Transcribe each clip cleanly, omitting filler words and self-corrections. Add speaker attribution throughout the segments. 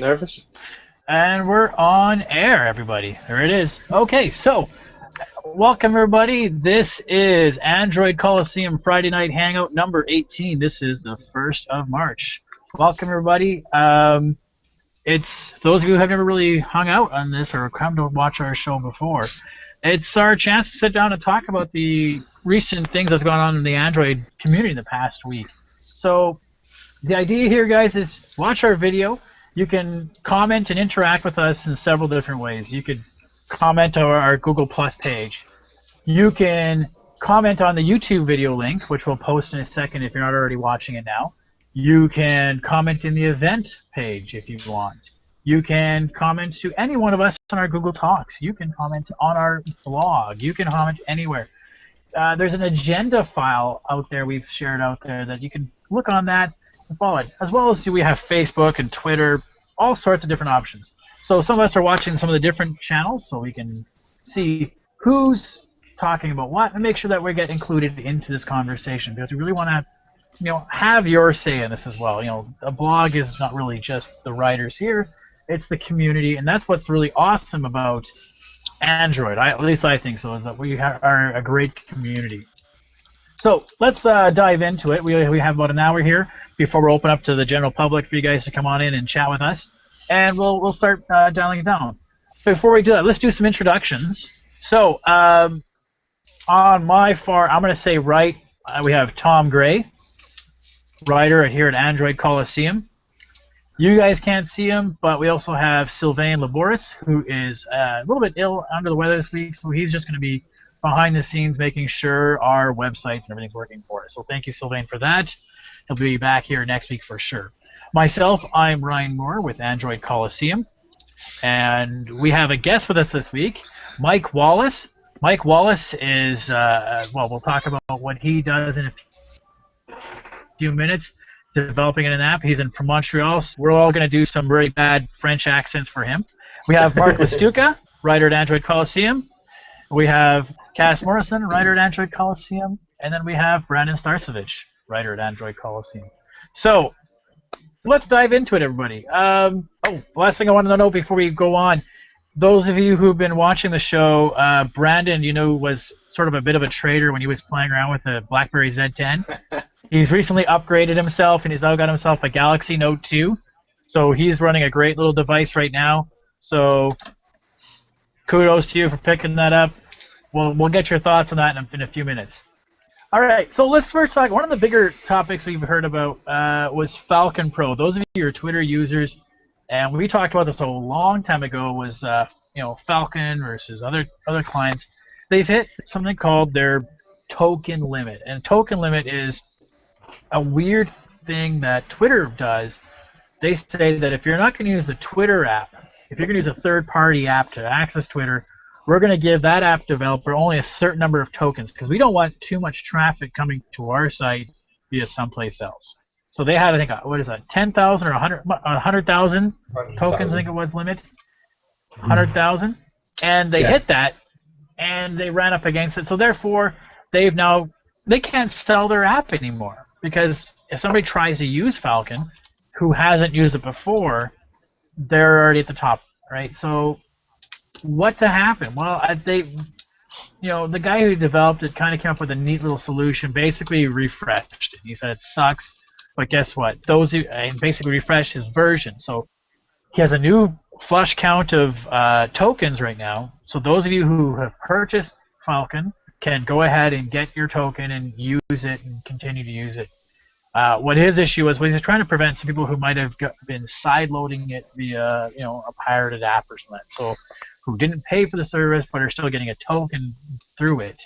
Speaker 1: Nervous?
Speaker 2: And we're on air, everybody. There it is. Okay, so welcome, everybody. This is Android Coliseum Friday Night Hangout number 18. This is the 1st of March. Welcome, everybody. It's those of you who have never really hung out on this or come to watch our show before. It's our chance to sit down and talk about the recent things that's gone on in the Android community in the past week. So the idea here, guys, is watch our video. You can comment and interact with us in several different ways. You could comment on our Google Plus page. You can comment on the YouTube video link, which we'll post in a second if you're not already watching it now. You can comment in the event page if you want. You can comment to any one of us on our Google Talks. You can comment on our blog. You can comment anywhere. There's an agenda file out there we've shared out there that you can look on that and follow it. As well as we have Facebook and Twitter, all sorts of different options. So some of us are watching some of the different channels so we can see who's talking about what and make sure that we get included into this conversation because we really want to have your say in this as well. A blog is not really just the writers here, it's the community, and that's what's really awesome about Android. At least I think so, is that we are a great community. So let's dive into it. We have about an hour here before we open up to the general public for you guys to come on in and chat with us, and we'll start dialing it down. Before we do that, let's do some introductions. So on my far, I'm going to say right, we have Tom Gray, writer here at Android Coliseum. You guys can't see him, but we also have Sylvain Laboris, who is a little bit ill, under the weather this week, so he's just going to be behind the scenes making sure our website and everything's working for us. So thank you, Sylvain, for that. He'll be back here next week for sure. Myself, I'm Ryan Moore with Android Coliseum, and we have a guest with us this week, Mike Wallace. Mike Wallace is, we'll talk about what he does in a few minutes, developing an app. He's from Montreal. So we're all going to do some very bad French accents for him. We have Mark Lestuca, writer at Android Coliseum. We have Cass Morrison, writer at Android Coliseum. And then we have Brandon Starcevich, writer at Android Coliseum. So let's dive into it, everybody. Last thing I wanted to know before we go on, those of you who've been watching the show, Brandon, was sort of a bit of a traitor when he was playing around with the BlackBerry Z10. He's recently upgraded himself, and he's now got himself a Galaxy Note 2. So he's running a great little device right now. So kudos to you for picking that up. We'll get your thoughts on that in a few minutes. All right, so let's first talk. One of the bigger topics we've heard about was Falcon Pro. Those of you who are Twitter users, and we talked about this a long time ago, was Falcon versus other clients. They've hit something called their token limit, and token limit is a weird thing that Twitter does. They say that if you're not going to use the Twitter app, if you're going to use a third-party app to access Twitter, we're going to give that app developer only a certain number of tokens because we don't want too much traffic coming to our site via someplace else. So they have, I think, what is that, 10,000 or 100,000 tokens, I think it was, limit? 100,000? And they hit that, and they ran up against it. So therefore, they can't sell their app anymore. Because if somebody tries to use Falcon, who hasn't used it before, they're already at the top, right? So what to happen? Well, the guy who developed it kind of came up with a neat little solution, basically refreshed it. He said it sucks, but guess what? And basically refreshed his version. So he has a new flush count of tokens right now. So those of you who have purchased Falcon can go ahead and get your token and use it and continue to use it. What his issue was he's trying to prevent some people who might have been sideloading it via a pirated app or something. So who didn't pay for the service but are still getting a token through it.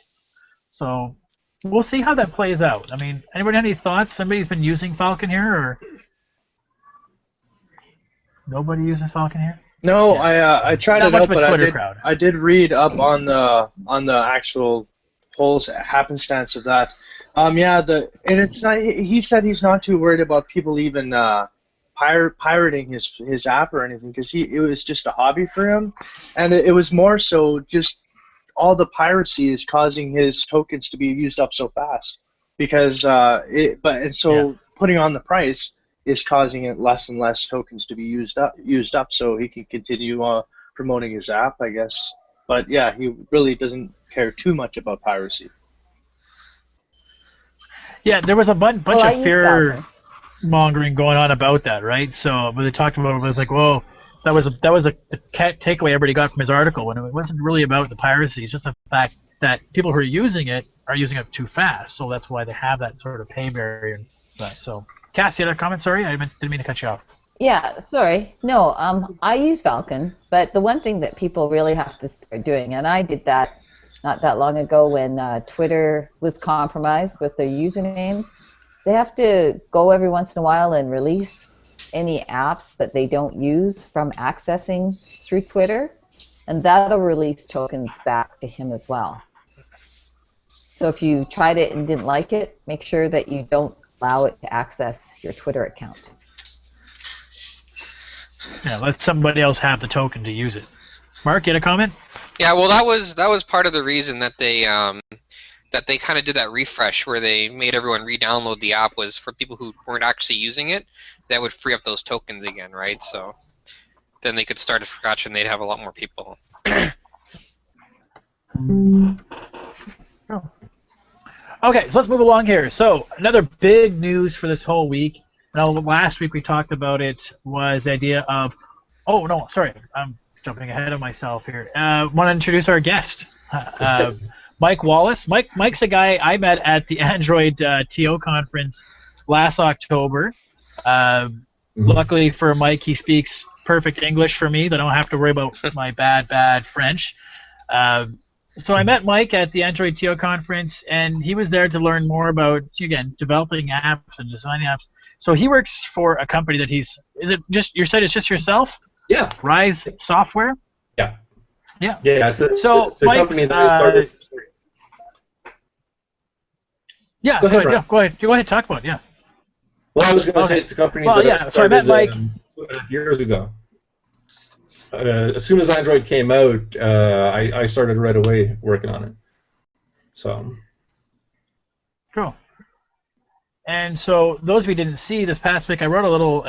Speaker 2: So we'll see how that plays out. I mean, anybody have any thoughts? Somebody's been using Falcon here, or nobody uses Falcon here?
Speaker 1: No, I tried
Speaker 2: Not
Speaker 1: it
Speaker 2: much
Speaker 1: out,
Speaker 2: of a
Speaker 1: but
Speaker 2: Twitter crowd.
Speaker 1: I did read up on the actual whole happenstance of that. And it's not. He said he's not too worried about people even pirating his app or anything because it was just a hobby for him, and it was more so just all the piracy is causing his tokens to be used up so fast because putting on the price, is causing it less and less tokens to be used up, so he can continue promoting his app, I guess. But yeah, he really doesn't care too much about piracy.
Speaker 2: Yeah, there was a bunch
Speaker 3: Well, I
Speaker 2: of
Speaker 3: use
Speaker 2: fear
Speaker 3: Falcon.
Speaker 2: mongering going on about that, right? So when they talked about it, it was like, whoa, that was the takeaway everybody got from his article, when it wasn't really about the piracy. It's just the fact that people who are using it too fast, so that's why they have that sort of pay barrier and that. So, Cass, you had a comment? Sorry, didn't mean to cut you off.
Speaker 3: Yeah, sorry. No, I use Falcon, but the one thing that people really have to start doing, and I did that not that long ago when Twitter was compromised with their usernames, they have to go every once in a while and release any apps that they don't use from accessing through Twitter, and that'll release tokens back to him as well. So if you tried it and didn't like it, make sure that you don't allow it to access your Twitter account.
Speaker 2: Yeah, let somebody else have the token to use it. Mark, you had a comment?
Speaker 4: Yeah, well, that was part of the reason that they kind of did that refresh where they made everyone re-download the app, was for people who weren't actually using it. That would free up those tokens again, right? So then they could start from scratch and they'd have a lot more people.
Speaker 2: Oh. Okay, so let's move along here. So another big news for this whole week. Now, last week we talked about it, was the idea of, oh no, sorry, I'm jumping ahead of myself here. Want to introduce our guest, Mike Wallace. Mike's a guy I met at the Android TO conference last October. Luckily for Mike, he speaks perfect English for me. That I don't have to worry about my bad French. So I met Mike at the Android TO conference, and he was there to learn more about, again, developing apps and designing apps. So he works for a company that is it just, your site is just yourself?
Speaker 5: Yeah.
Speaker 2: Rise Software?
Speaker 5: Yeah.
Speaker 2: Yeah.
Speaker 5: Yeah, it's a
Speaker 2: Mike's,
Speaker 5: company that I started.
Speaker 2: Yeah,
Speaker 5: go ahead.
Speaker 2: Go ahead, talk about it, yeah.
Speaker 5: Well, I was going to say it's a company that I started
Speaker 2: so I met Mike
Speaker 5: 2.5 years ago. As soon as Android came out, I started right away working on it. So.
Speaker 2: Cool. And so those of you who didn't see, this past week I wrote a little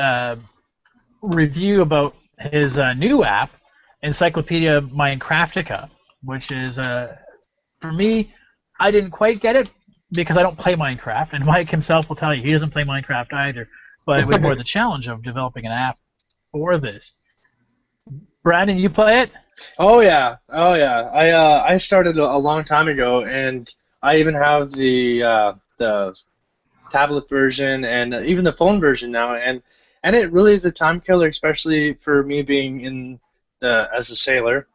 Speaker 2: review about his new app, Encyclopedia Minecraftica, which is, for me, I didn't quite get it because I don't play Minecraft, and Mike himself will tell you he doesn't play Minecraft either, but it was more the challenge of developing an app for this. Brandon, you play it?
Speaker 1: Oh yeah. I started a long time ago, and I even have the tablet version and even the phone version now, and it really is a time killer, especially for me being in as a sailor,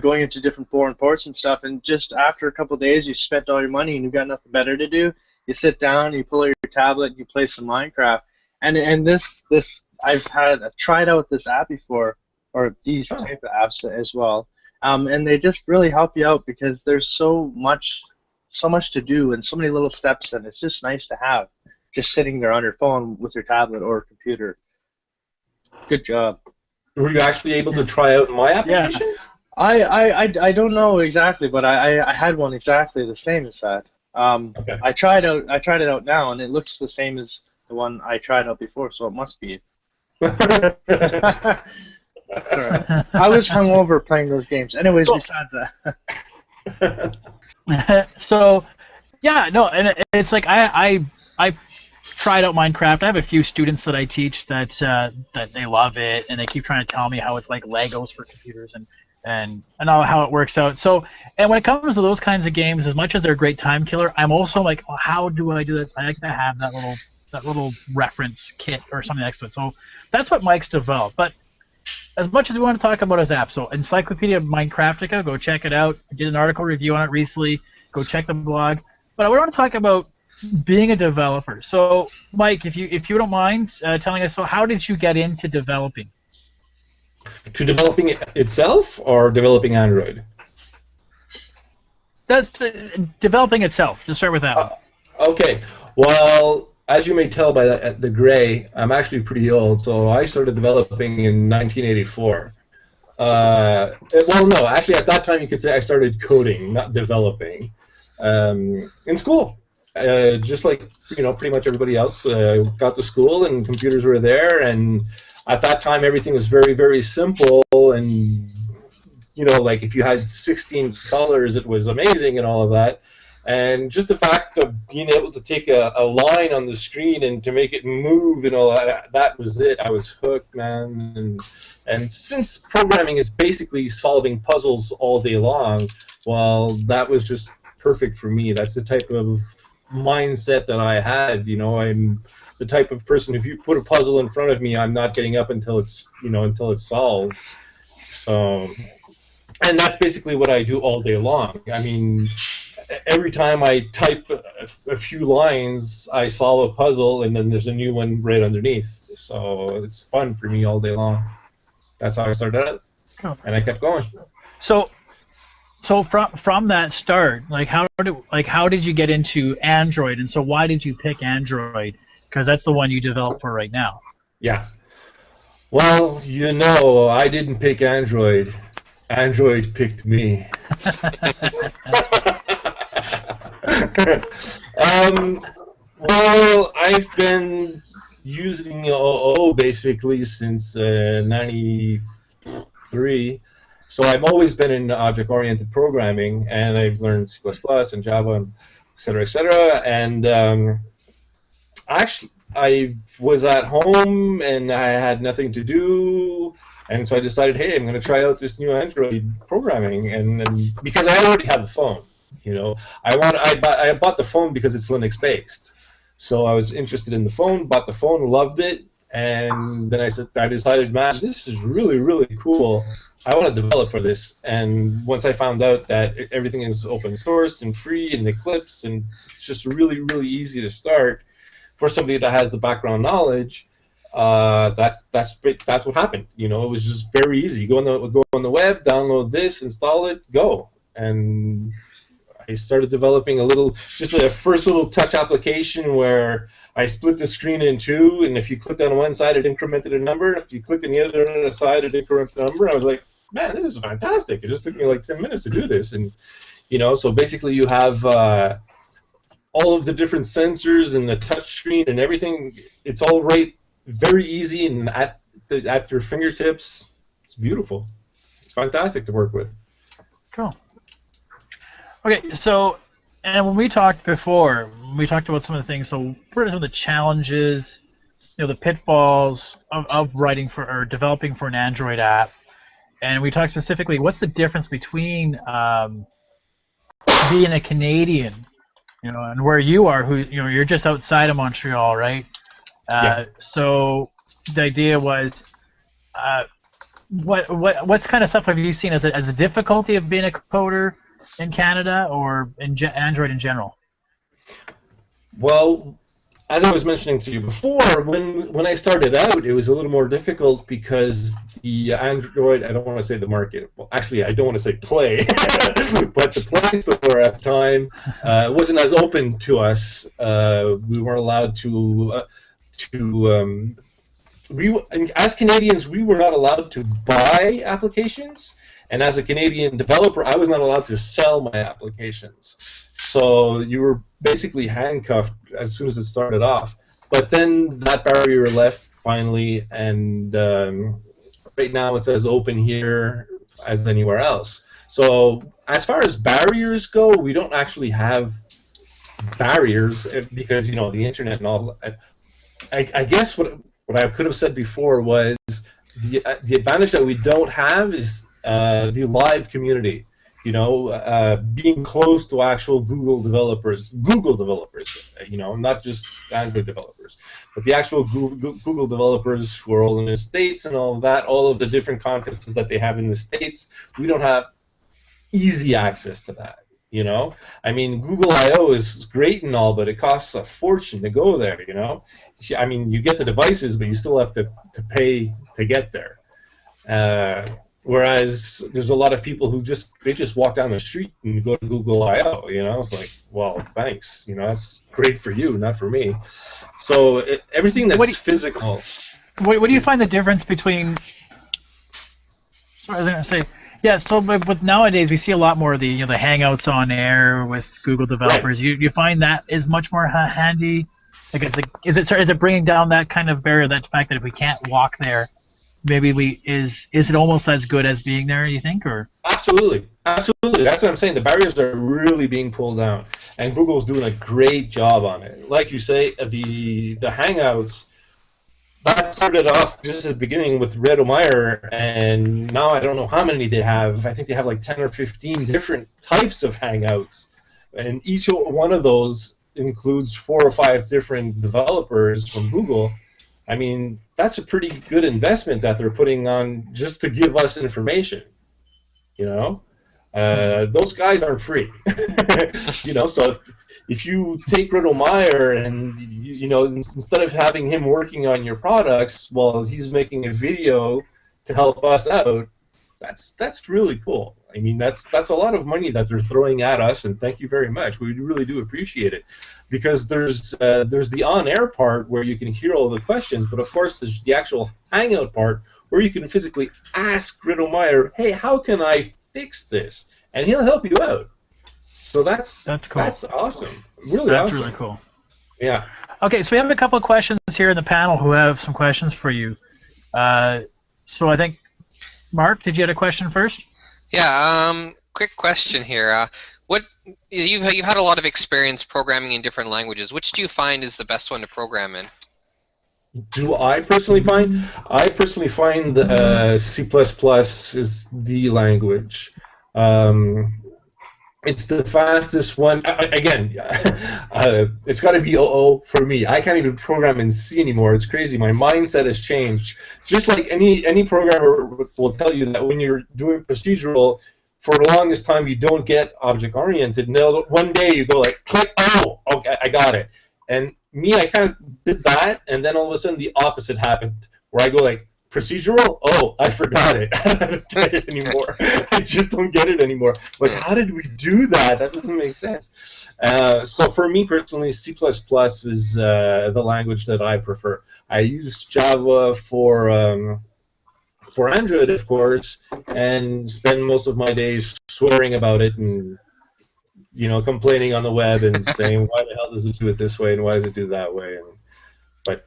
Speaker 1: going into different foreign ports and stuff. And just after a couple of days, you spent all your money and you've got nothing better to do. You sit down, you pull out your tablet, and you play some Minecraft. And this I've tried out this app before, or these type of apps as well, and they just really help you out because there's so much to do and so many little steps, and it's just nice to have just sitting there on your phone with your tablet or computer. Good job.
Speaker 5: Were you actually able to try out my application?
Speaker 1: Yeah. I don't know exactly, but I had one exactly the same as that. Okay. I tried it out now, and it looks the same as the one I tried out before, so it must be. Right. I was hungover playing those games. Anyways, besides
Speaker 2: that. So, yeah, no, and it's like I tried out Minecraft. I have a few students that I teach that they love it, and they keep trying to tell me how it's like Legos for computers and all how it works out. So, and when it comes to those kinds of games, as much as they're a great time killer, I'm also like, well, how do I do this? I like to have that little reference kit or something next to it. So that's what Mike's developed. But as much as we want to talk about his app, so Encyclopedia Minecraftica, go check it out. I did an article review on it recently. Go check the blog. But I want to talk about being a developer. So, Mike, if you don't mind telling us, so how did you get into developing?
Speaker 5: To developing it itself or developing Android?
Speaker 2: That's developing itself. Just start with that one.
Speaker 5: Okay. Well, as you may tell by the gray, I'm actually pretty old, so I started developing in 1984. Well, no, actually at that time you could say I started coding, not developing, in school. just like pretty much everybody else, got to school and computers were there, and at that time everything was very, very simple, and like if you had 16 colors, it was amazing and all of that. And just the fact of being able to take a line on the screen and to make it move and all that was it. I was hooked, man. And since programming is basically solving puzzles all day long, well, that was just perfect for me. That's the type of mindset that I have. I'm the type of person, if you put a puzzle in front of me, I'm not getting up until it's solved. So, and that's basically what I do all day long. I mean, every time I type a few lines, I solve a puzzle, and then there's a new one right underneath. So it's fun for me all day long. That's how I started out, and I kept going.
Speaker 2: So from that start, how did you get into Android, and so why did you pick Android? Because that's the one you develop for right now.
Speaker 5: Yeah. Well, I didn't pick Android. Android picked me. Well, I've been using OO basically since '93, so I've always been in object-oriented programming, and I've learned C++ and Java, and et cetera, et cetera. And actually, I was at home and I had nothing to do, and so I decided, hey, I'm going to try out this new Android programming, and because I already had the phone. I bought the phone because it's Linux based, so I was interested in the phone. Bought the phone, loved it, and then I decided, man, this is really, really cool. I want to develop for this. And once I found out that everything is open source and free and Eclipse, and it's just really, really easy to start for somebody that has the background knowledge, that's what happened. It was just very easy. Go on the web, download this, install it, go. And I started developing just a first little touch application where I split the screen in two, and if you clicked on one side, it incremented a number. If you clicked on the other side, it incremented a number. I was like, man, this is fantastic. It just took me like 10 minutes to do this. And, so basically you have all of the different sensors and the touch screen and everything. It's all right, very easy and at your fingertips. It's beautiful. It's fantastic to work with.
Speaker 2: Cool. Okay, so, and when we talked before, we talked about some of the things, so what are some of the challenges, the pitfalls of writing for or developing for an Android app, and we talked specifically, what's the difference between being a Canadian, and where you are, you're just outside of Montreal, right?
Speaker 5: Yeah.
Speaker 2: So the idea was, what's kind of stuff have you seen as a difficulty of being a coder in Canada or in Android in general?
Speaker 5: Well, as I was mentioning to you before, when I started out, it was a little more difficult because the Android, I don't want to say the market, well, actually, I don't want to say play, but the Play Store at the time wasn't as open to us. We weren't allowed as Canadians, we were not allowed to buy applications. And as a Canadian developer, I was not allowed to sell my applications. So you were basically handcuffed as soon as it started off. But then that barrier left finally, and right now it's as open here as anywhere else. So as far as barriers go, we don't actually have barriers because, the internet and all. I guess what I could have said before was the advantage that we don't have is the live community, being close to actual Google developers, not just Android developers, but the actual Google developers who are all in the States and all of that, all of the different conferences that they have in the States. We don't have easy access to that. I mean, Google I/O is great and all, but it costs a fortune to go there. I mean, you get the devices, but you still have to pay to get there. Whereas there's a lot of people who just walk down the street and go to Google I/O. It's like, well, thanks. That's great for you, not for me. So everything that's physical.
Speaker 2: What do you find the difference between? Sorry, I was going to say, Yeah, so but nowadays we see a lot more of the the Hangouts on air with Google developers.
Speaker 5: Right.
Speaker 2: You find that is much more handy. Like, is it bringing down that kind of barrier, that fact that if we can't walk there, maybe is it almost as good as being there? You think, or?
Speaker 5: Absolutely, absolutely. That's what I'm saying. The barriers are really being pulled down, and Google's doing a great job on it. Like you say, the Hangouts, that started off just at the beginning with Red O'Meyer, and now I don't know how many they have. I think they have like 10 or 15 different types of Hangouts, and each one of those includes 4 or 5 different developers from Google. I mean, that's a pretty good investment that they're putting on just to give us information. You know, those guys aren't free. You know, so if you take Red O'Meyer and you know, instead of having him working on your products while he's making a video to help us out, that's really cool. I mean, that's a lot of money that they're throwing at us, and thank you very much. We really do appreciate it, because there's the on-air part where you can hear all the questions, but of course there's the actual Hangout part where you can physically ask Red O'Meyer, hey, how can I fix this? And he'll help you out. So that's cool. That's awesome. Really awesome.
Speaker 2: That's really cool.
Speaker 5: Yeah.
Speaker 2: Okay, so we have a couple of questions here in the panel who have some questions for you. So I think, Mark, did you have a question first?
Speaker 4: Yeah. Quick question here. What you've had a lot of experience programming in different languages. Which do you find is the best one to program in?
Speaker 5: Do I personally find? I personally find C++ is the language. It's the fastest one. Again, it's got to be OO for me. I can't even program in C anymore. It's crazy. My mindset has changed. Just like any programmer will tell you that when you're doing procedural, for the longest time you don't get object-oriented. Now, one day you go like, click, oh, okay, I got it. And me, I kind of did that, and then all of a sudden the opposite happened, where I go like, procedural? Oh, I forgot it. I don't get it anymore. I just don't get it anymore. Like, how did we do that? That doesn't make sense. So for me personally, C++ is the language that I prefer. I use Java for Android, of course, and spend most of my days swearing about it and, you know, complaining on the web and saying, why the hell does it do it this way and why does it do that way? But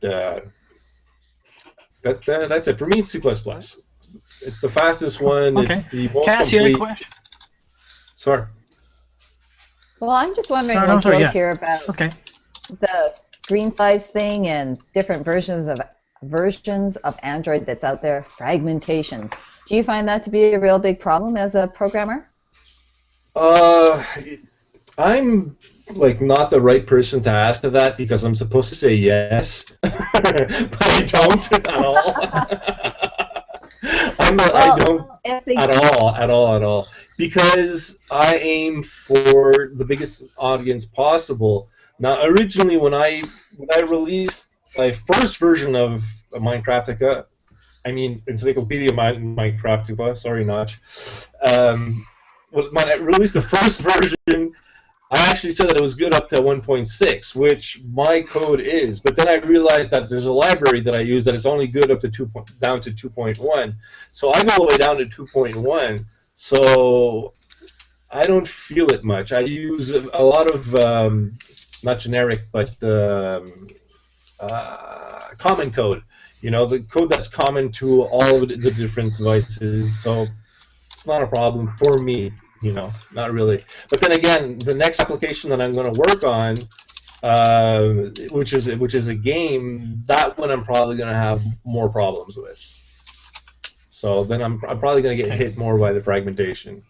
Speaker 5: that's it. For me, it's C++. It's the fastest one. Okay. It's the most
Speaker 2: Cass,
Speaker 5: complete.
Speaker 2: you had a question?
Speaker 5: Sorry.
Speaker 3: Well, I'm just wondering what girls hear about the screen size thing and different versions of Android that's out there, fragmentation. Do you find that to be a real big problem as a programmer?
Speaker 5: I'm like not the right person to ask to that, because I'm supposed to say yes, but I don't at all. I don't at all, because I aim for the biggest audience possible. Now, originally when I released my first version of Minecraftica, I mean Encyclopedia Minecraftica, sorry, Notch. When I released the first version, I actually said that it was good up to 1.6, which my code is. But then I realized that there's a library that I use that is only good up to down to 2.1. So I go all the way down to 2.1. So I don't feel it much. I use a lot of not generic, but common code. You know, the code that's common to all of the different devices. So it's not a problem for me. You know, not really. But then again, the next application that I'm going to work on, which is a game, that one I'm probably going to have more problems with. So then I'm probably going to get hit more by the fragmentation.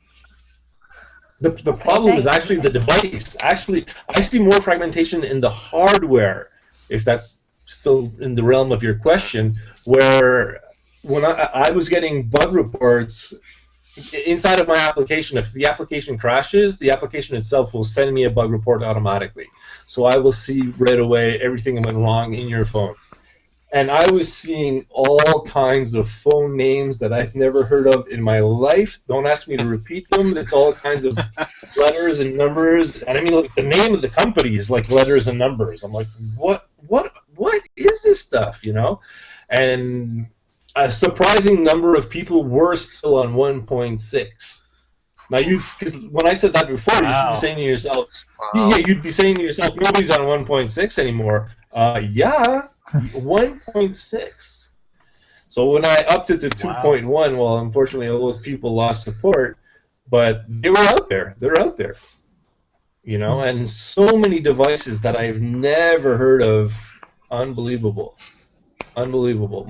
Speaker 5: The problem is actually the device. Actually, I see more fragmentation in the hardware, if that's still in the realm of your question, where when I was getting bug reports inside of my application. If the application crashes, the application itself will send me a bug report automatically. So I will see right away everything that went wrong in your phone. And I was seeing all kinds of phone names that I've never heard of in my life. Don't ask me to repeat them. It's all kinds of letters and numbers. And I mean, like, the name of the company is like letters and numbers. I'm like, what is this stuff, you know? And a surprising number of people were still on 1.6. Now, because when I said that before, you should be saying to yourself, you'd be saying to yourself, nobody's on 1.6 anymore. Yeah, 1.6. So when I upped it to 2.1, well, unfortunately, all those people lost support, but they were out there. They're out there. You know, and so many devices that I've never heard of. Unbelievable. Unbelievable.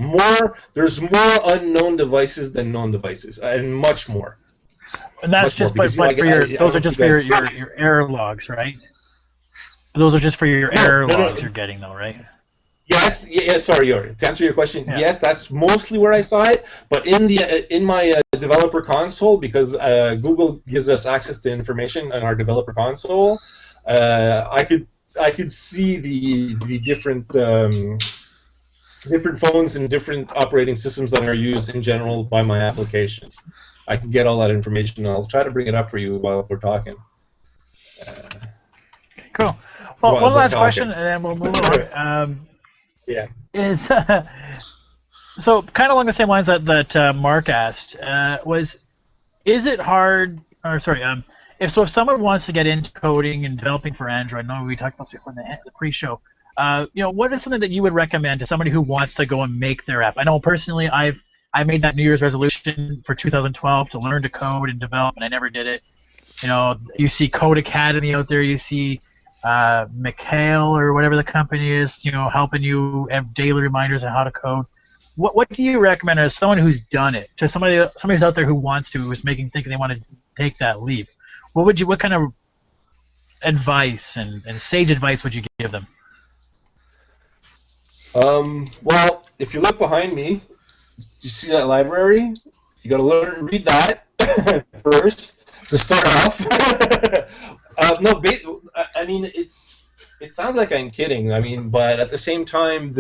Speaker 5: There's more unknown devices than known devices, and much more.
Speaker 2: And that's just those are just for your error logs, right? Those are just for your error logs you're getting, though, right?
Speaker 5: Yes. Yeah. Sorry, Yori. To answer your question, yes, that's mostly where I saw it. But in my developer console, because Google gives us access to information on our developer console, I could see the different different phones and different operating systems that are used in general by my application. I can get all that information, and I'll try to bring it up for you while we're talking.
Speaker 2: Cool. Well, one last question, and then we'll move on. Is so kind of along the same lines that Mark asked. Is it hard? Or sorry, if someone wants to get into coding and developing for Android, I know we talked about this before in the pre-show. What is something that you would recommend to somebody who wants to go and make their app? I know personally, I made that New Year's resolution for 2012 to learn to code and develop, and I never did it. You know, you see Code Academy out there. You see Mikhail or whatever the company is, helping you have daily reminders on how to code. What do you recommend as someone who's done it to somebody who's out there who's thinking they want to take that leap? What kind of advice and sage advice would you give them?
Speaker 5: Well, if you look behind me, you see that library? You got to learn to read that first to start off. I mean, it sounds like I'm kidding. I mean, but at the same time,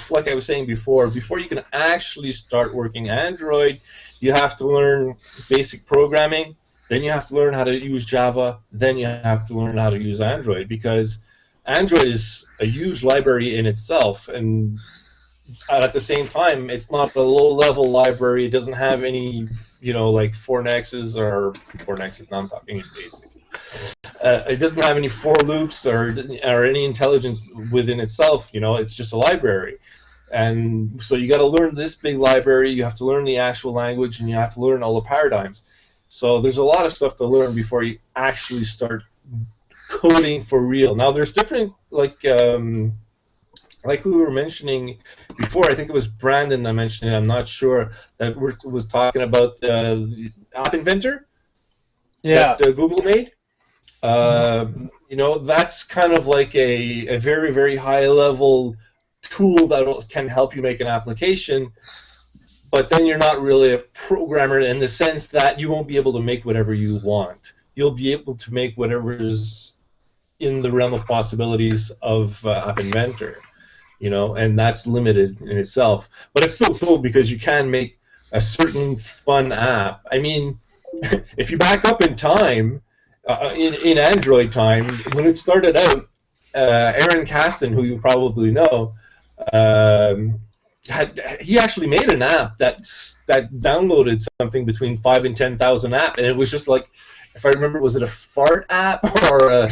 Speaker 5: like I was saying before you can actually start working Android, you have to learn basic programming, then you have to learn how to use Java, then you have to learn how to use Android, because Android is a huge library in itself, and at the same time, it's not a low-level library. It doesn't have any, like 4nexes or 4nexes. Now I'm talking in basic. It doesn't have any for loops or any intelligence within itself. It's just a library, and so you got to learn this big library. You have to learn the actual language, and you have to learn all the paradigms. So there's a lot of stuff to learn before you actually start coding for real. Now there's different, like we were mentioning before. I think it was Brandon that mentioned it. I'm not sure, that was talking about the App Inventor that Google made. That's kind of like a very, very high-level tool that can help you make an application, but then you're not really a programmer in the sense that you won't be able to make whatever you want. You'll be able to make whatever is in the realm of possibilities of App Inventor, and that's limited in itself. But it's still cool because you can make a certain fun app. I mean, if you back up in time, in Android time, when it started out, Aaron Caston, who you probably know, he actually made an app that downloaded something between 5,000 and 10,000 apps, and it was just like, if I remember, was it a fart app or a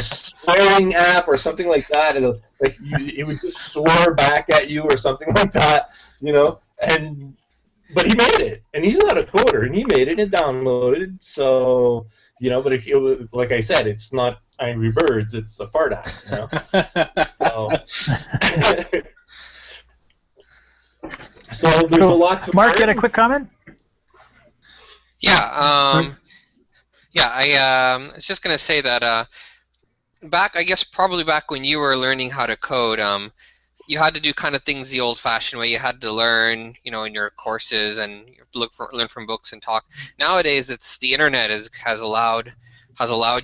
Speaker 5: swearing app or something like that? It would just swear back at you or something like that, But he made it, and he's not a coder, and he made it and downloaded. So but it was, like I said, it's not Angry Birds; it's a fart app. So there's a lot to
Speaker 2: Mark,
Speaker 5: learn.
Speaker 2: get a quick comment?
Speaker 4: Yeah. I was just gonna say that probably back when you were learning how to code, you had to do kind of things the old-fashioned way. You had to learn, in your courses, and you have to learn from books and talk. Nowadays, the internet has allowed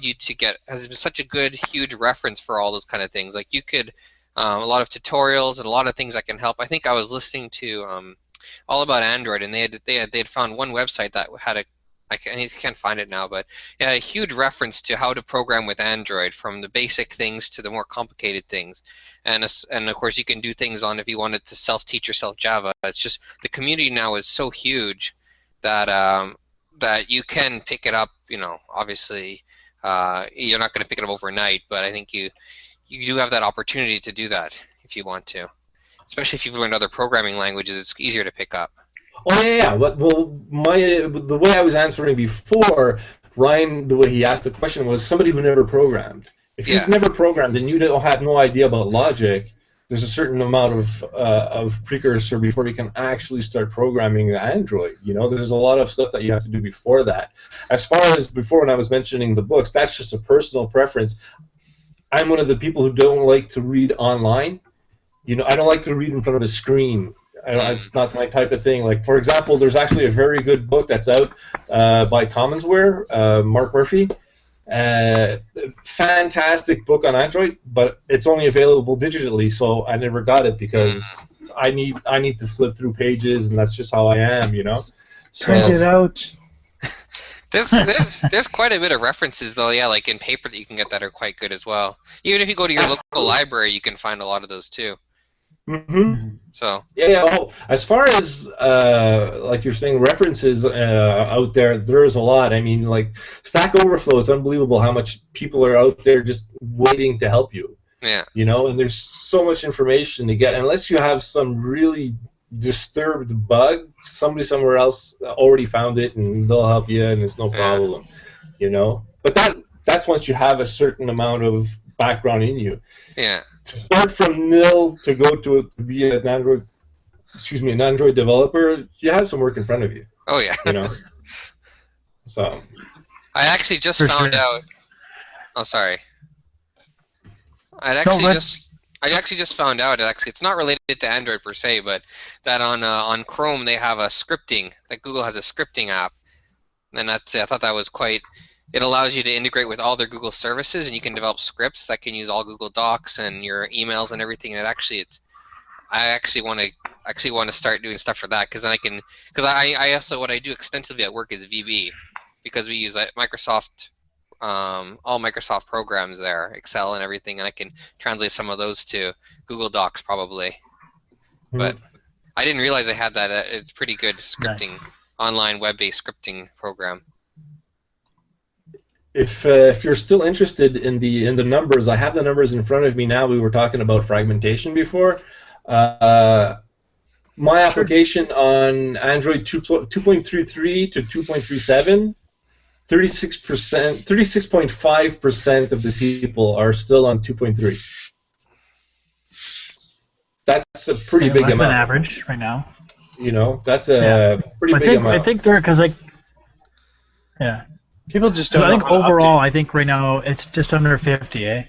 Speaker 4: you to has been such a good, huge reference for all those kind of things. Like you could, a lot of tutorials and a lot of things that can help. I think I was listening to All About Android, and they had found one website that had can't find it now, but yeah, a huge reference to how to program with Android, from the basic things to the more complicated things, and of course you can do things on if you wanted to self-teach yourself Java. It's just the community now is so huge that that you can pick it up. Obviously you're not going to pick it up overnight, but I think you do have that opportunity to do that if you want to. Especially if you've learned other programming languages, it's easier to pick up.
Speaker 5: Oh yeah. Well, the way I was answering before, Ryan, the way he asked the question was somebody who never programmed. If you've never programmed and you don't have no idea about logic, there's a certain amount of precursor before you can actually start programming Android. There's a lot of stuff that you have to do before that. As far as before, when I was mentioning the books, that's just a personal preference. I'm one of the people who don't like to read online. I don't like to read in front of a screen. It's not my type of thing. Like, for example, there's actually a very good book that's out by Commonsware, Mark Murphy. Fantastic book on Android, but it's only available digitally, so I never got it because I need to flip through pages, and that's just how I am, So,
Speaker 1: print it out.
Speaker 4: There's quite a bit of references though, like in paper that you can get that are quite good as well. Even if you go to your local library, you can find a lot of those too.
Speaker 5: Mm-hmm.
Speaker 4: So
Speaker 5: yeah. As far as like you're saying, references out there's a lot. I mean, like Stack Overflow, it's unbelievable how much people are out there just waiting to help you.
Speaker 4: Yeah.
Speaker 5: And there's so much information to get. Unless you have some really disturbed bug, somebody somewhere else already found it, and they'll help you, and it's no problem. But that's once you have a certain amount of background in you.
Speaker 4: Yeah.
Speaker 5: To start from nil to go to be an Android developer, you have some work in front of you.
Speaker 4: Oh yeah.
Speaker 5: So.
Speaker 4: I actually just found out. Oh, sorry. I actually just found out. It's not related to Android per se, but that on Chrome they have a scripting. That Google has a scripting app, and I thought that was quite. It allows you to integrate with all their Google services, and you can develop scripts that can use all Google Docs and your emails and everything. And I actually want to start doing stuff for that, because then I also, what I do extensively at work is VB, because we use Microsoft, all Microsoft programs there, Excel and everything, and I can translate some of those to Google Docs probably. Mm-hmm. But I didn't realize I had that. It's pretty good scripting, online web-based scripting program.
Speaker 5: If you're still interested in the numbers, I have the numbers in front of me now. We were talking about fragmentation before. My application on Android 2.33 to 2.37, 36.5% of the people are still on 2.3. That's a pretty big amount.
Speaker 2: Less than average right now.
Speaker 5: That's a pretty big amount.
Speaker 2: I think they're
Speaker 1: People just don't.
Speaker 2: I think overall, I think right now it's just under 50,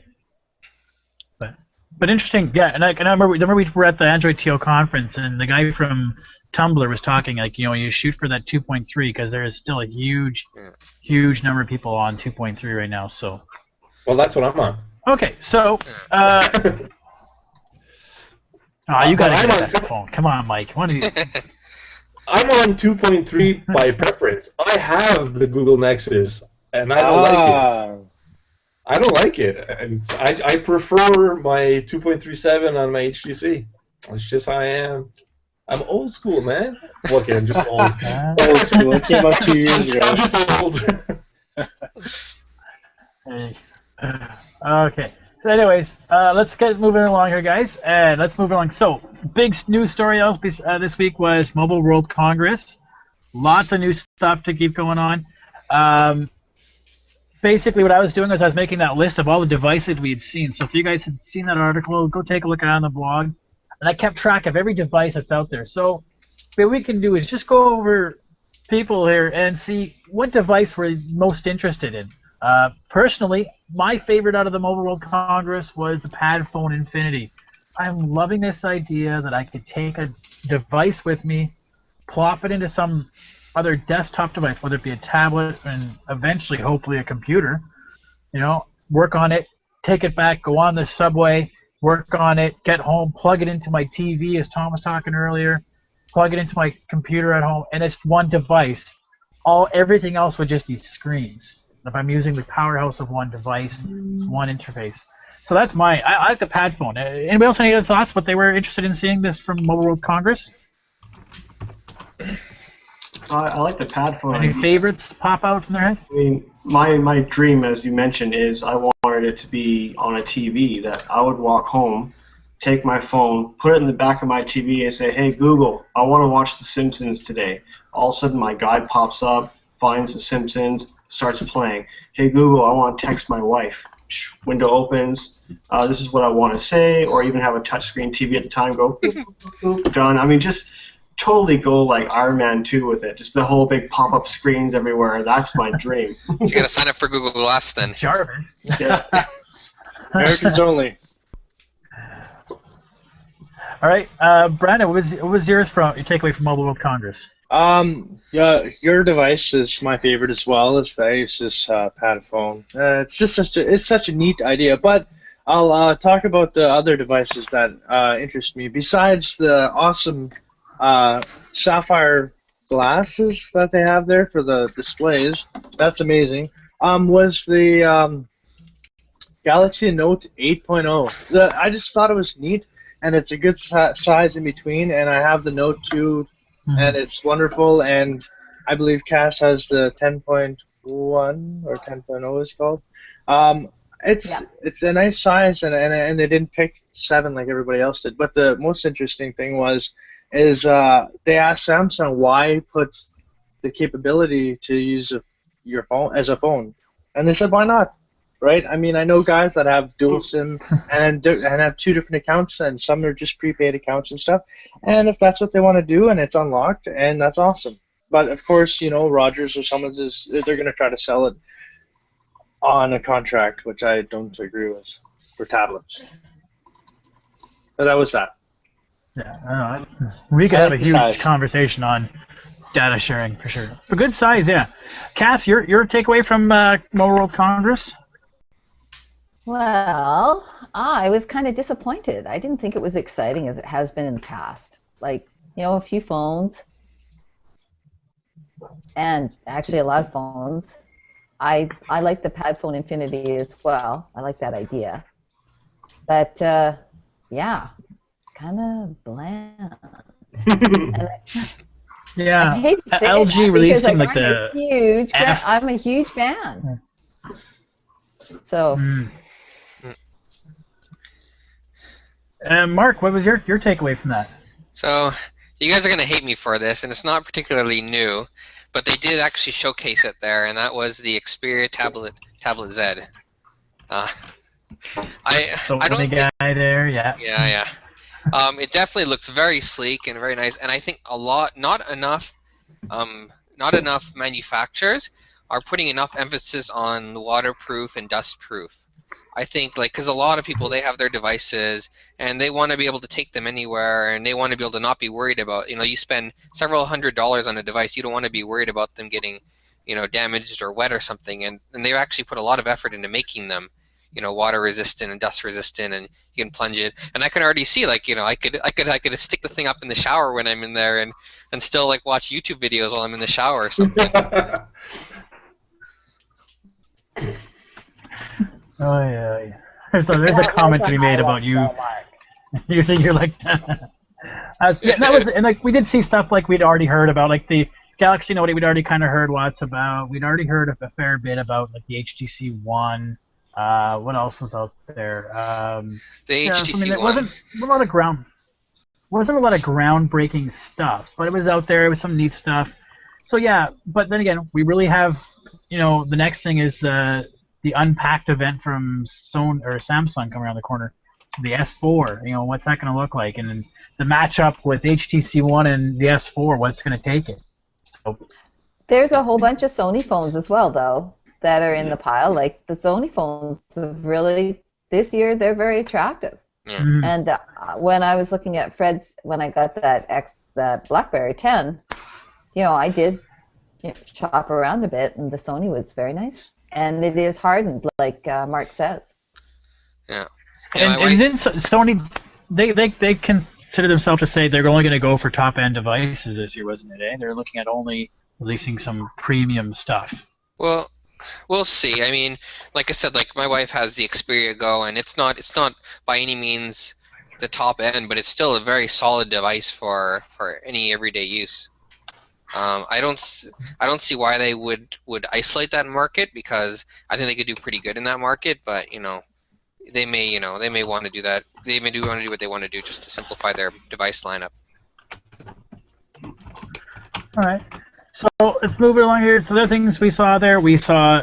Speaker 2: But interesting, yeah. And I remember we were at the Android TO conference, and the guy from Tumblr was talking like, you shoot for that 2.3 because there is still a huge number of people on 2.3 right now. So.
Speaker 5: Well, that's what I'm on.
Speaker 2: Okay, so. You gotta get that phone. Come on, Mike. One of these.
Speaker 5: I'm on 2.3 by preference. I have the Google Nexus, and I don't like it. I don't like it. I prefer my 2.37 on my HTC. It's just how I am. I'm old school, man. Okay, I'm just old.
Speaker 1: Old school. It came out 2 years ago.
Speaker 5: I'm just old.
Speaker 2: Okay. So anyways, let's get moving along here, guys, and let's move along. So, big news story this week was Mobile World Congress. Lots of new stuff to keep going on. Basically, what I was doing was I was making that list of all the devices we had seen. So if you guys had seen that article, go take a look at it on the blog. And I kept track of every device that's out there. So what we can do is just go over people here and see what device we're most interested in. Personally, my favorite out of the Mobile World Congress was the Pad Phone Infinity. I'm loving this idea that I could take a device with me, plop it into some other desktop device, whether it be a tablet and eventually, hopefully, a computer. Work on it, take it back, go on the subway, work on it, get home, plug it into my TV, as Tom was talking earlier, plug it into my computer at home, and it's one device everything else would just be screens. If I'm using the powerhouse of one device, it's one interface. So that's I like the pad phone. Anybody else have any other thoughts? But they were interested in seeing this from Mobile World Congress.
Speaker 6: I like the pad phone.
Speaker 2: Any favorites pop out from their head?
Speaker 6: I mean, my dream, as you mentioned, is I wanted it to be on a TV that I would walk home, take my phone, put it in the back of my TV, and say, "Hey Google, I want to watch The Simpsons today." All of a sudden, my guide pops up, finds The Simpsons, starts playing. "Hey Google, I want to text my wife." Window opens. This is what I want to say, or even have a touchscreen TV at the time. Go boop, boop, boop, done. I mean, just totally go like Iron Man 2 with it. Just the whole big pop-up screens everywhere. That's my dream.
Speaker 4: So you gotta sign up for Google Glass then.
Speaker 2: Jarvis.
Speaker 6: Yeah.
Speaker 1: Americans only.
Speaker 2: All right, Brandon, what was your takeaway from Mobile World Congress?
Speaker 1: Yeah, your device is my favorite as well. It's the Asus pad phone. It's just such a neat idea. But I'll talk about the other devices that interest me. Besides the awesome sapphire glasses that they have there for the displays, that's amazing. Was the Galaxy Note 8.0. I just thought it was neat, and it's a good size in between. And I have the Note 2. And it's wonderful, and I believe Cass has the 10.1 or 10.0 is called. It's a nice size, and they didn't pick 7 like everybody else did. But the most interesting thing is they asked Samsung why put the capability to use your phone as a phone, and they said why not. Right? I mean, I know guys that have dual SIM and have 2 different accounts, and some are just prepaid accounts and stuff. And if that's what they want to do, and it's unlocked, and that's awesome. But of course, Rogers or someone they're going to try to sell it on a contract, which I don't agree with for tablets. So that was that.
Speaker 2: Yeah, we could have a huge conversation on data sharing for sure. For good size, yeah. Cass, your takeaway from Mobile World Congress?
Speaker 3: Well, I was kind of disappointed. I didn't think it was exciting as it has been in the past. Like, a few phones, and actually a lot of phones. I like the Pad Phone Infinity as well. I like that idea. But, yeah, kind of bland.
Speaker 2: Yeah,
Speaker 3: I hate to say
Speaker 2: LG releasing like
Speaker 3: I'm a huge fan. So...
Speaker 2: Mark, what was your takeaway from that?
Speaker 4: So, you guys are going to hate me for this, and it's not particularly new, but they did actually showcase it there, and that was the Xperia Tablet Z. I don't
Speaker 2: guy there, yeah.
Speaker 4: Yeah. It definitely looks very sleek and very nice, and I think not enough manufacturers are putting enough emphasis on waterproof and dustproof. I think, because a lot of people, they have their devices, and they want to be able to take them anywhere, and they want to be able to not be worried about, you spend several $100s on a device, you don't want to be worried about them getting, damaged or wet or something, and they've actually put a lot of effort into making them, water resistant and dust resistant, and you can plunge it. And I can already see, I could stick the thing up in the shower when I'm in there, and still watch YouTube videos while I'm in the shower or something.
Speaker 2: Oh yeah. There's a comment to be made about you using your and we did see stuff we'd already heard about, the Galaxy Note 8. We'd already kind of heard lots about. We'd already heard a fair bit about the HTC One. What else was out there?
Speaker 4: The HTC
Speaker 2: One.
Speaker 4: Wasn't
Speaker 2: a lot of groundbreaking stuff, but it was out there. It was some neat stuff. So yeah, but then again, we really have the next thing is the Unpacked event from Samsung coming around the corner. So the S4, what's that going to look like? And then the matchup with HTC One and the S4, what's going to take it? So,
Speaker 3: there's a whole bunch of Sony phones as well, though, that are in the pile. Like the Sony phones have really, this year, they're very attractive.
Speaker 4: Yeah.
Speaker 3: And when I was looking at Fred's, when I got that BlackBerry 10, I did shop around a bit, and the Sony was very nice. And it is hardened, like Mark says.
Speaker 4: Yeah.
Speaker 2: And then Sony, they consider themselves to say they're only going to go for top-end devices this year, wasn't it? They're looking at only releasing some premium stuff.
Speaker 4: Well, we'll see. I mean, like I said, like my wife has the Xperia Go, and it's not by any means the top end, but it's still a very solid device for any everyday use. I don't see why they would isolate that market, because I think they could do pretty good in that market. But they may want to do that. They may want to do what they want to do just to simplify their device lineup.
Speaker 2: All right. So let's move it along here. So the other things we saw there, we saw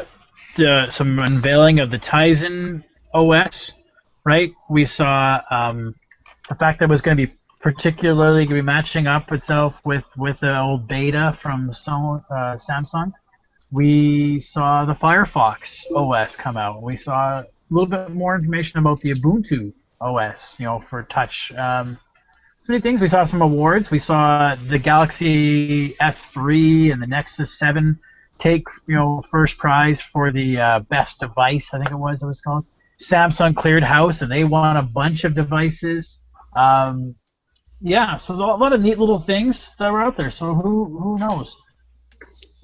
Speaker 2: some unveiling of the Tizen OS, right? We saw the fact that it was going to be particularly going to be matching up itself with the old beta from Samsung. We saw the Firefox OS come out. We saw a little bit more information about the Ubuntu OS, for touch. So many things. We saw some awards. We saw the Galaxy S3 and the Nexus 7 take first prize for the best device. I think it was called. Samsung cleared house, and they won a bunch of devices. Yeah, so a lot of neat little things that were out there. So who knows?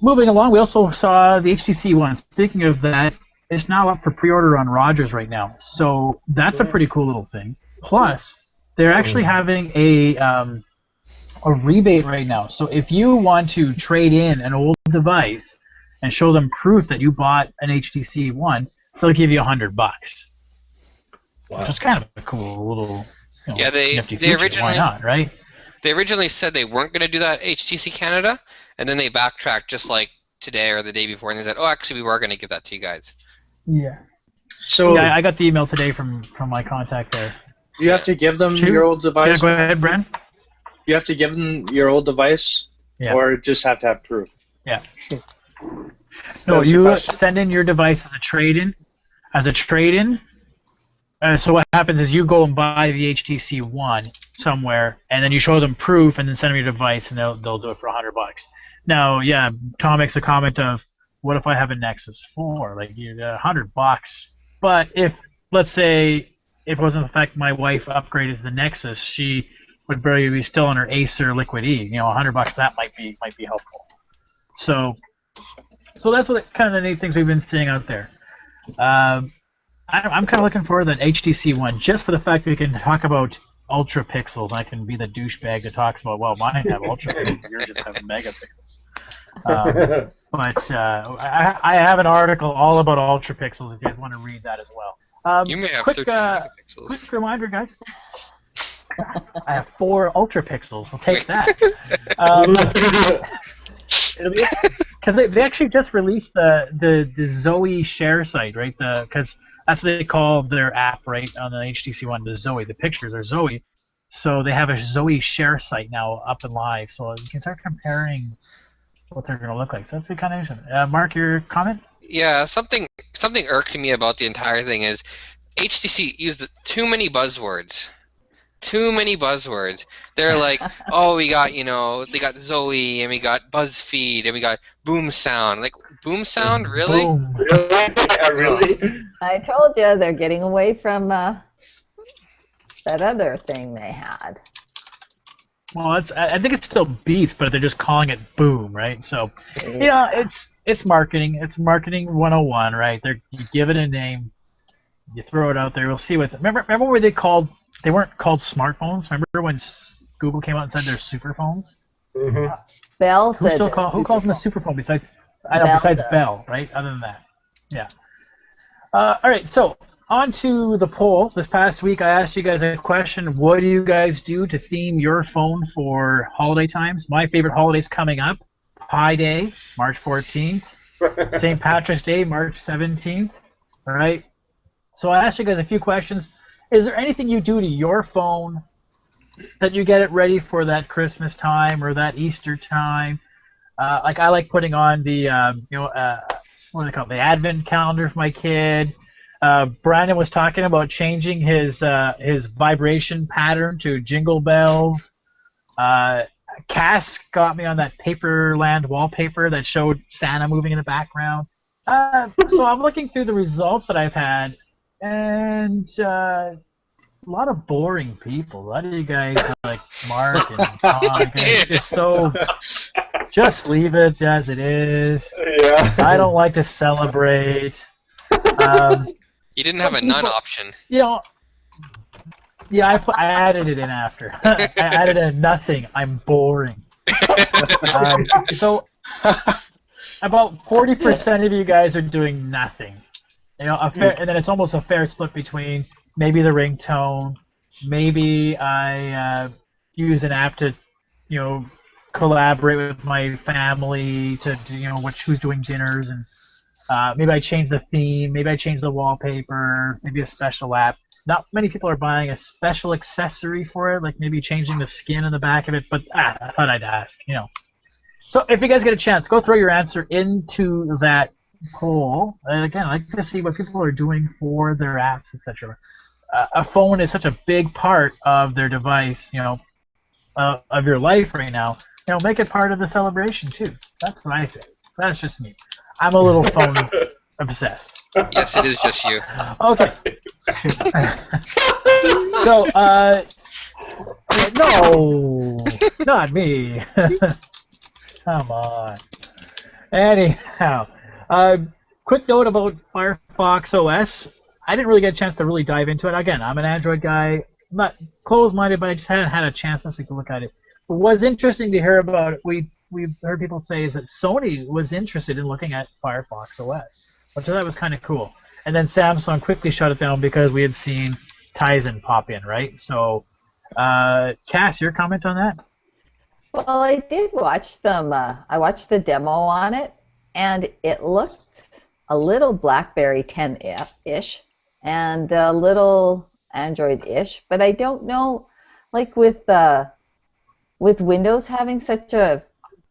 Speaker 2: Moving along, we also saw the HTC One. Speaking of that, it's now up for pre-order on Rogers right now. So that's a pretty cool little thing. Plus, they're actually having a rebate right now. So if you want to trade in an old device and show them proof that you bought an HTC One, they'll give you $100. Wow. Which is kind of a cool little
Speaker 4: they originally,
Speaker 2: why not, right?
Speaker 4: They originally said they weren't going to do that HTC Canada, and then they backtracked just like today or the day before, and they said, "Oh, actually, we were going to give that to you guys."
Speaker 2: Yeah.
Speaker 1: So
Speaker 2: yeah, I got the email today from my contact there.
Speaker 1: You have to give them your old device.
Speaker 2: Yeah, go ahead, Bren.
Speaker 1: You have to give them your old device, or just have to have proof.
Speaker 2: Yeah. No, you send in your device as a trade-in. So what happens is you go and buy the HTC One somewhere, and then you show them proof, and then send them your device, and they'll do it for $100. Now, yeah, Tom makes a comment of, what if I have a Nexus 4? Like, you got $100. But if, let's say, if it wasn't the fact my wife upgraded to the Nexus, she would probably be still on her Acer Liquid E. $100 for that might be helpful. So that's what kind of the neat things we've been seeing out there. I'm kind of looking forward to that HTC One, just for the fact that we can talk about ultra pixels. I can be the douchebag that talks about, well, mine have ultra pixels, yours just have megapixels. But I have an article all about ultra pixels if you guys want to read that as well.
Speaker 4: You may have 13 megapixels.
Speaker 2: Quick reminder, guys. I have 4 ultra pixels. We'll take that. Because they actually just released the Zoe share site, right? Because that's what they call their app, right, on the HTC One, the Zoe. The pictures are Zoe. So they have a Zoe share site now up and live. So you can start comparing what they're going to look like. So that's kind of interesting. Mark, your comment?
Speaker 4: Yeah, something irked me about the entire thing is HTC used too many buzzwords. They're like, oh, we got, they got Zoe, and we got BuzzFeed, and we got Boom Sound. Like, Boom Sound, really?
Speaker 2: Boom.
Speaker 5: Really?
Speaker 3: I told you they're getting away from that other thing they had.
Speaker 2: Well, I think it's still Beats, but they're just calling it Boom, right? So, it's marketing. It's marketing 101, right? You give it a name, you throw it out there. We'll see what. Remember where they weren't called smartphones. Remember when Google came out and said they're super phones?
Speaker 5: Mm-hmm.
Speaker 3: Bell
Speaker 2: Who
Speaker 3: said
Speaker 2: calls them a super phone besides Bell, right? Other than that, yeah. All right, so on to the poll. This past week, I asked you guys a question. What do you guys do to theme your phone for holiday times? My favorite holidays coming up: Pi Day, March 14th; St. Patrick's Day, March 17th. All right. So I asked you guys a few questions. Is there anything you do to your phone that you get it ready for that Christmas time or that Easter time? Like I like putting on the what do they call it? The Advent calendar for my kid. Brandon was talking about changing his vibration pattern to jingle bells. Cass got me on that Paperland wallpaper that showed Santa moving in the background. So I'm looking through the results that I've had, and a lot of boring people. A lot of you guys like Mark and Tom, just Just leave it as it is.
Speaker 5: Yeah.
Speaker 2: I don't like to celebrate.
Speaker 4: You didn't have a none option.
Speaker 2: You know, yeah, I added it in after. I added in nothing. I'm boring. So about 40% of you guys are doing nothing. You know, and then it's almost a fair split between maybe the ringtone, maybe I use an app to, you know, collaborate with my family to you know who's doing dinners, and maybe I change the theme, maybe I change the wallpaper, maybe a special app. Not many people are buying a special accessory for it, like maybe changing the skin on the back of it, but I thought I'd ask, you know. So if you guys get a chance, go throw your answer into that poll. And again, I like to see what people are doing for their apps, etc. A phone is such a big part of their device, you know, of your life right now. You know, make it part of the celebration too. That's what I say. That's just me. I'm a little phone obsessed.
Speaker 4: Yes, it is just you.
Speaker 2: Okay. So, no, not me. Come on. Anyhow, quick note about Firefox OS. I didn't really get a chance to really dive into it. Again, I'm an Android guy. I'm not closed-minded, but I just hadn't had a chance this week to look at it. But what's interesting to hear about it, we've heard people say, is that Sony was interested in looking at Firefox OS, which I thought was kind of cool. And then Samsung quickly shut it down because we had seen Tizen pop in, right? So, Cass, your comment on that?
Speaker 3: Well, I did watch them. I watched the demo on it, and it looked a little BlackBerry 10-ish and a little Android-ish. But I don't know, like with Windows having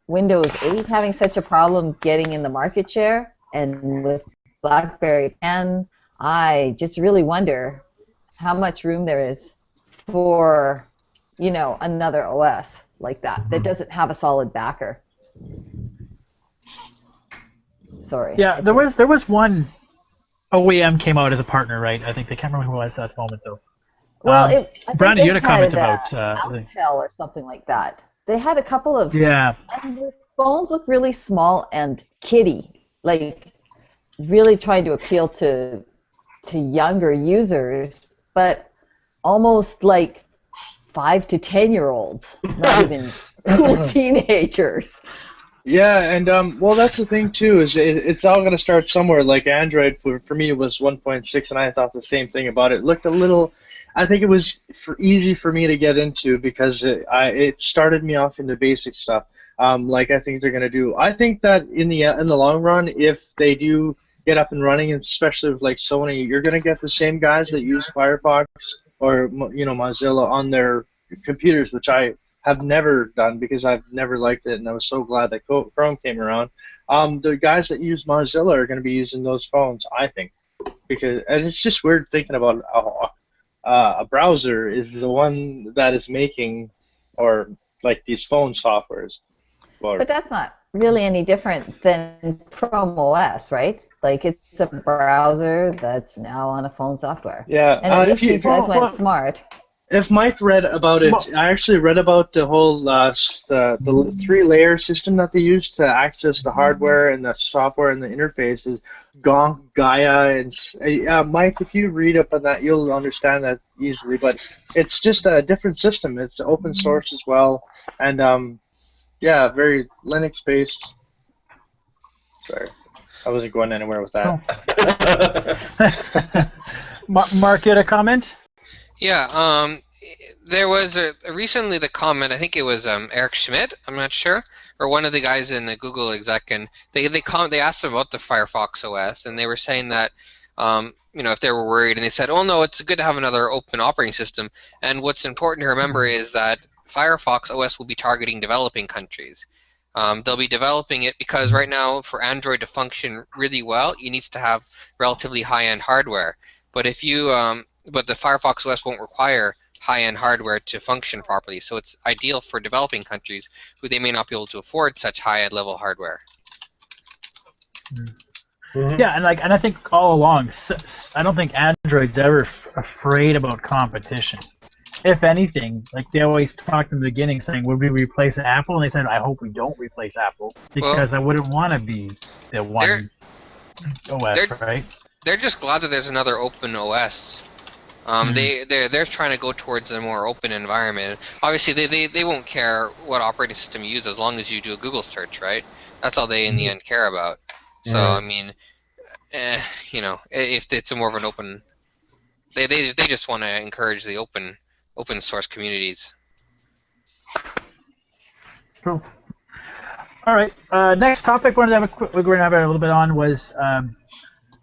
Speaker 3: Windows 8 having such a problem getting in the market share, and with BlackBerry 10, I just really wonder how much room there is for, you know, another OS like that doesn't have a solid backer. Sorry.
Speaker 2: Yeah, there was one OEM came out as a partner, right? I think they can't remember who it was at that moment though.
Speaker 3: Well, I think
Speaker 2: Brownie, you had a comment
Speaker 3: had,
Speaker 2: about
Speaker 3: Alcatel or something like that. They had a couple of
Speaker 2: yeah.
Speaker 3: And the phones look really small and kiddie, like really trying to appeal to younger users, but almost like 5 to 10-year-olds, not even cool teenagers.
Speaker 1: Yeah, and well, that's the thing too. Is it's all going to start somewhere. Like Android for me was 1.6, and I thought the same thing about it. It looked a little. I think it was easy for me to get into because it started me off into basic stuff. Like I think they're going to do. I think that in the long run, if they do get up and running, and especially with like Sony, you're going to get the same guys that use Firefox or Mozilla on their computers, which I have never done because I've never liked it, and I was so glad that Chrome came around. The guys that use Mozilla are going to be using those phones, I think, because and it's just weird thinking about a browser is the one that is making or like these phone softwares.
Speaker 3: But that's not really any different than Chrome OS, right? Like it's a browser that's now on a phone software.
Speaker 1: Yeah,
Speaker 3: and at least these guys went smart.
Speaker 1: If Mike read about it, I actually read about the whole the 3-layer system that they use to access the hardware and the software and the interfaces. Gonk, Gaia, and Mike, if you read up on that, you'll understand that easily. But it's just a different system. It's open source as well, and yeah, very Linux based. Sorry, I wasn't going anywhere with that.
Speaker 2: Mark, you had a comment?
Speaker 4: Yeah, there was recently the comment, I think it was Eric Schmidt, I'm not sure, or one of the guys in the Google exec, and they asked him about the Firefox OS, and they were saying that, if they were worried, and they said, oh no, it's good to have another open operating system, and what's important to remember is that Firefox OS will be targeting developing countries. They'll be developing it because right now, for Android to function really well, it needs to have relatively high-end hardware, but if you but the Firefox OS won't require high-end hardware to function properly, so it's ideal for developing countries who they may not be able to afford such high-end level hardware.
Speaker 2: Mm-hmm. Yeah, and I think all along, I don't think Android's ever afraid about competition. if anything, like they always talked in the beginning saying, would we replace Apple? And they said, I hope we don't replace Apple because I wouldn't want to be the one OS, right?
Speaker 4: They're just glad that there's another open OS. They're trying to go towards a more open environment. Obviously, they won't care what operating system you use as long as you do a Google search, right? That's all they in the end care about. So I mean, you know, if it's a more of an open, they just want to encourage the open source communities.
Speaker 2: Cool. All right. Next topic we're going to have a little bit on was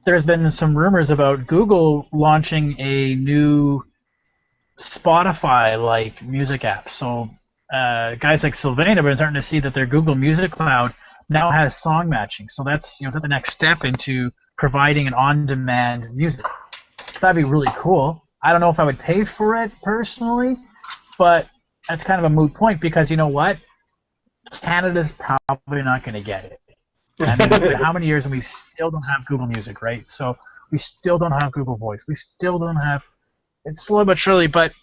Speaker 2: there's been some rumors about Google launching a new Spotify-like music app. So guys like Sylvain have been starting to see that their Google Music Cloud now has song matching. So that's the next step into providing an on-demand music. That'd be really cool. I don't know if I would pay for it personally, but that's kind of a moot point because you know what? Canada's probably not going to get it. And it's been how many years and we still don't have Google Music, right? So we still don't have Google Voice. We still don't have. It's slow but surely. But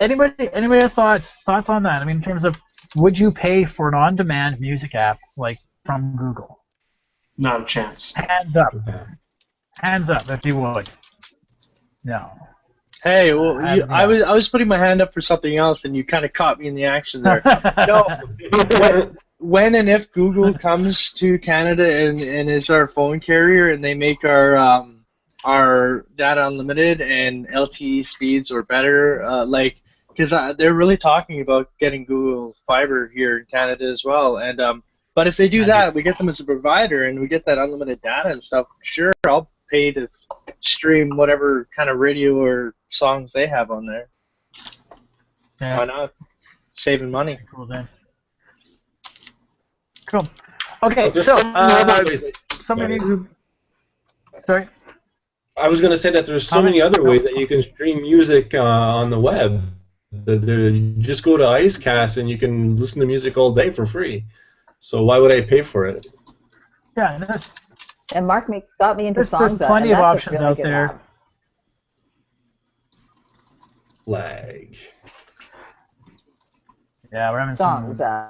Speaker 2: anybody have thoughts on that? I mean, in terms of, would you pay for an on-demand music app like from Google?
Speaker 6: Not a chance.
Speaker 2: Hands up. Hands up if you would. No.
Speaker 1: Hey, well, I was putting my hand up for something else, and you kind of caught me in the action there. No, when and if Google comes to Canada and is our phone carrier, and they make our data unlimited and LTE speeds or better, because they're really talking about getting Google Fiber here in Canada as well, and but if they do that, we get them as a provider, and we get that unlimited data and stuff. Sure, I'll pay to stream whatever kind of radio or songs they have on there.
Speaker 2: Yeah.
Speaker 1: Why not? Saving money.
Speaker 2: Cool then. Cool. Okay,
Speaker 5: There's
Speaker 2: so
Speaker 5: somebody.
Speaker 2: Sorry.
Speaker 5: I was going to say that there's so many other ways that you can stream music on the web. Just go to Icecast and you can listen to music all day for free. So why would I pay for it?
Speaker 2: Yeah,
Speaker 3: and Mark got me into songs.
Speaker 2: There's plenty of options out there.
Speaker 3: App.
Speaker 5: Lag.
Speaker 2: Yeah, we're having
Speaker 3: songs.
Speaker 2: some.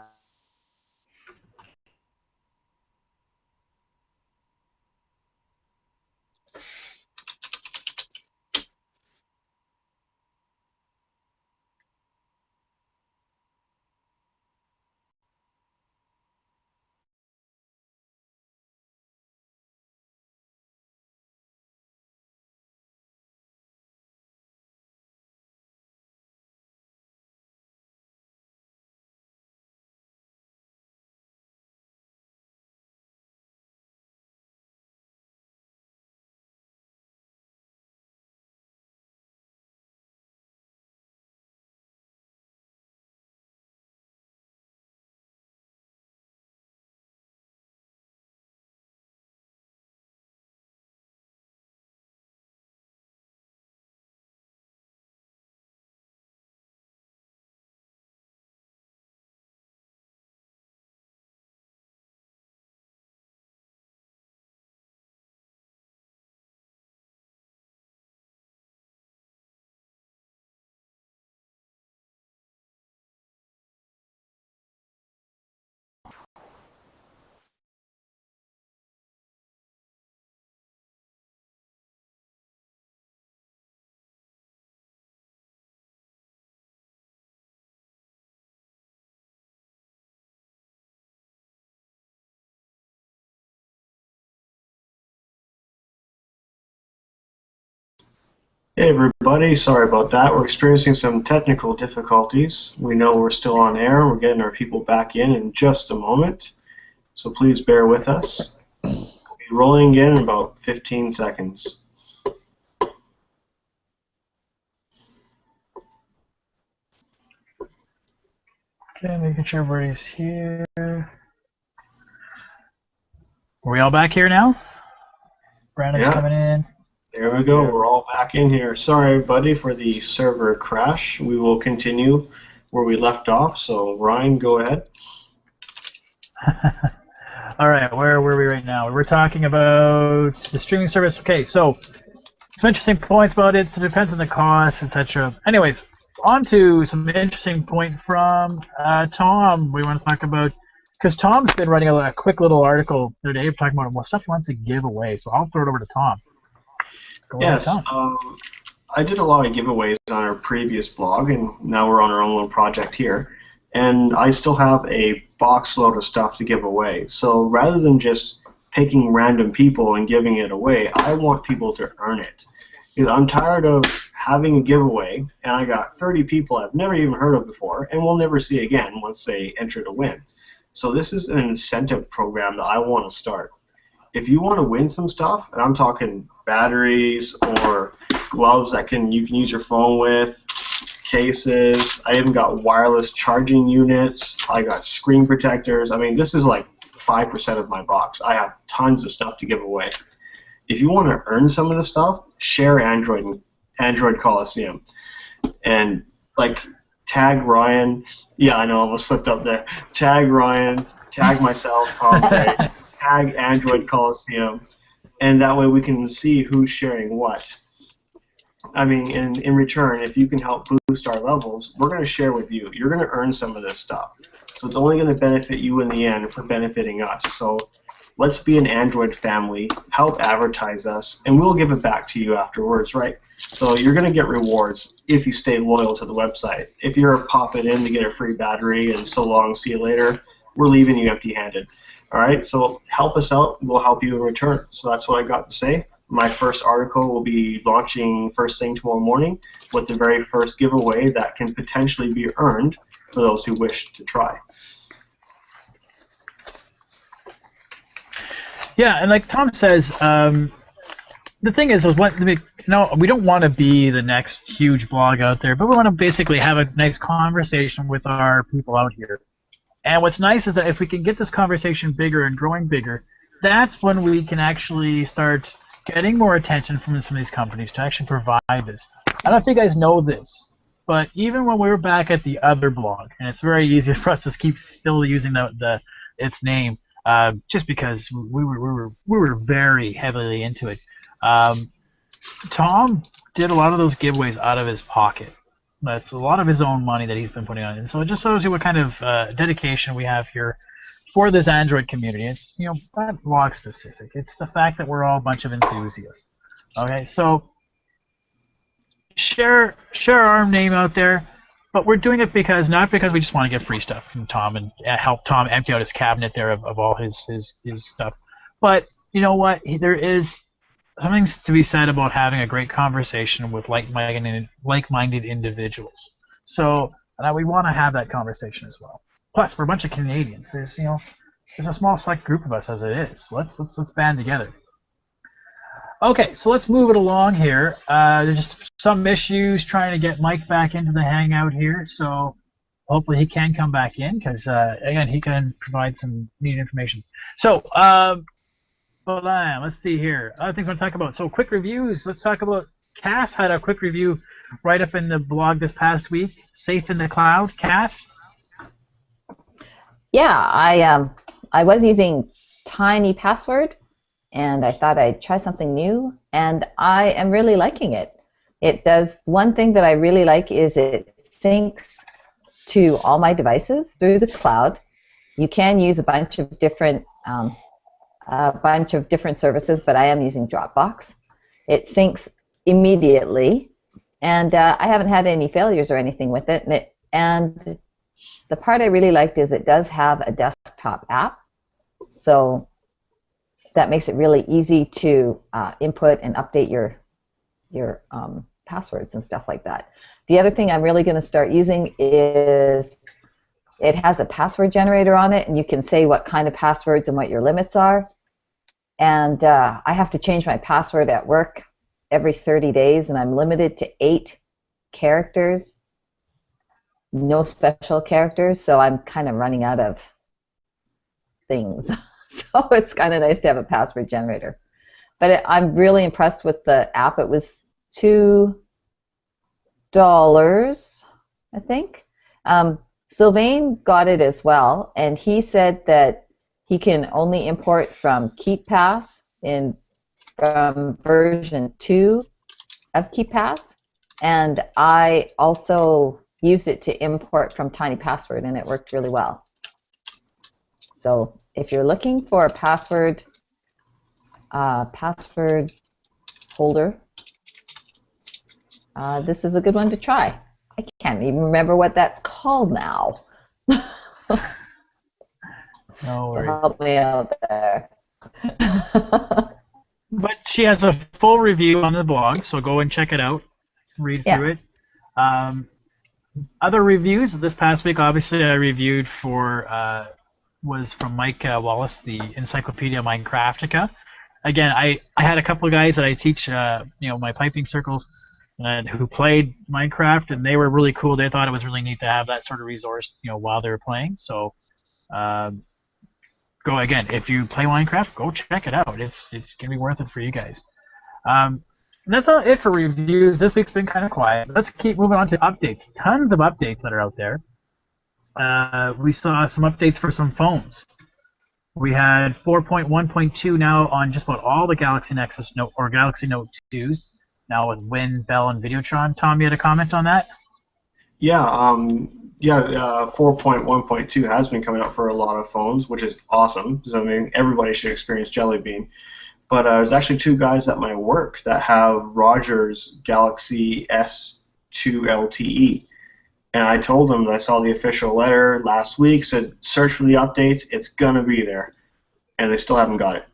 Speaker 6: Hey everybody, sorry about that. We're experiencing some technical difficulties. We know we're still on air. We're getting our people back in just a moment. So please bear with us. We'll be rolling in about 15 seconds.
Speaker 2: Okay, making sure everybody's here. Are we all back here now? Brandon's coming in.
Speaker 6: There we go. We're all back in here. Sorry, everybody, for the server crash. We will continue where we left off. So, Ryan, go ahead.
Speaker 2: All right, where were we right now? We're talking about the streaming service. Okay, so some interesting points about it. So it depends on the cost, etc. Anyways, on to some interesting point from Tom. We want to talk about, because Tom's been writing a quick little article today talking about what stuff he wants to give away. So I'll throw it over to Tom. Go ahead,
Speaker 6: Yes,
Speaker 2: Tom.
Speaker 6: I did a lot of giveaways on our previous blog, and now we're on our own little project here. And I still have a box load of stuff to give away. So rather than just picking random people and giving it away, I want people to earn it. Because I'm tired of having a giveaway, and I got 30 people I've never even heard of before, and will never see again once they enter to win. So this is an incentive program that I want to start. If you want to win some stuff, and I'm talking batteries or gloves that you can use your phone with, cases, I even got wireless charging units, I got screen protectors. I mean, this is like 5% of my box. I have tons of stuff to give away. If you want to earn some of the stuff, share Android Coliseum. And like tag Ryan. Yeah, I know, I almost slipped up there. Tag Ryan, tag myself, Tom Gray, tag Android Coliseum, and that way we can see who's sharing what. I mean, in return, if you can help boost our levels, we're going to share with you. You're going to earn some of this stuff. So it's only going to benefit you in the end for benefiting us. So let's be an Android family, help advertise us, and we'll give it back to you afterwards, right? So you're going to get rewards if you stay loyal to the website. If you're popping in to get a free battery and so long, see you later, we're leaving you empty-handed. All right, so help us out, we'll help you in return. So that's what I got to say. My first article will be launching first thing tomorrow morning with the very first giveaway that can potentially be earned for those who wish to try.
Speaker 2: Yeah, and like Tom says, the thing is, we don't want to be the next huge blog out there, but we want to basically have a nice conversation with our people out here. And what's nice is that if we can get this conversation bigger and growing bigger, that's when we can actually start getting more attention from some of these companies to actually provide this. I don't know if you guys know this, but even when we were back at the other blog, and it's very easy for us to keep still using its name, just because we were very heavily into it. Tom did a lot of those giveaways out of his pocket. That's a lot of his own money that he's been putting on, and so it just shows you what kind of dedication we have here for this Android community. It's not blog specific. It's the fact that we're all a bunch of enthusiasts. Okay, so share our name out there, but we're doing it not because we just want to get free stuff from Tom and help Tom empty out his cabinet there of all his stuff. But you know what? There is something to be said about having a great conversation with like-minded individuals. So we want to have that conversation as well. Plus, we're a bunch of Canadians. There's a small select group of us as it is. Let's band together. Okay, so let's move it along here. There's just some issues trying to get Mike back into the Hangout here, so hopefully he can come back in because, again, he can provide some neat information. So, let's see here. Other things I want to talk about. So, quick reviews. Let's talk about Cass had a quick review right up in the blog this past week. Safe in the Cloud, Cass?
Speaker 3: Yeah, I was using Tiny Password, and I thought I'd try something new, and I am really liking it. It does one thing that I really like is it syncs to all my devices through the cloud. You can use a bunch of different services, but I am using Dropbox. It syncs immediately, and I haven't had any failures or anything with it. And the part I really liked is it does have a desktop app, so that makes it really easy to input and update your passwords and stuff like that. The other thing I'm really going to start using is it has a password generator on it, and you can say what kind of passwords and what your limits are. And I have to change my password at work every 30 days, and I'm limited to 8 characters, no special characters, so I'm kind of running out of things. So it's kind of nice to have a password generator. But I'm really impressed with the app. It was $2, I think. Sylvain got it as well, and he said that he can only import from KeepPass from version 2 of KeepPass. And I also used it to import from Tiny Password, and it worked really well. So if you're looking for a password holder, this is a good one to try. I can't even remember what that's called now.
Speaker 2: No
Speaker 3: So
Speaker 2: worries.
Speaker 3: help me out there.
Speaker 2: But she has a full review on the blog, so go and check it out. Read through it. Other reviews this past week, obviously, I reviewed was from Mike Wallace, the Encyclopedia Minecraftica. Again, I had a couple of guys that I teach, my piping circles, and who played Minecraft, and they were really cool. They thought it was really neat to have that sort of resource, while they were playing. So, go again. If you play Minecraft, go check it out. It's gonna be worth it for you guys. And that's not it for reviews. This week's been kind of quiet. Let's keep moving on to updates. Tons of updates that are out there. We saw some updates for some phones. We had 4.1.2 now on just about all the Galaxy Nexus Note or Galaxy Note 2s. Now with Win, Bell, and Videotron. Tom, you had a comment on that?
Speaker 6: Yeah, 4.1.2 has been coming out for a lot of phones, which is awesome. Because, I mean, everybody should experience Jelly Bean. But there's actually two guys at my work that have Roger's Galaxy S2 LTE. And I told them that I saw the official letter last week, said search for the updates, it's going to be there. And they still haven't got it.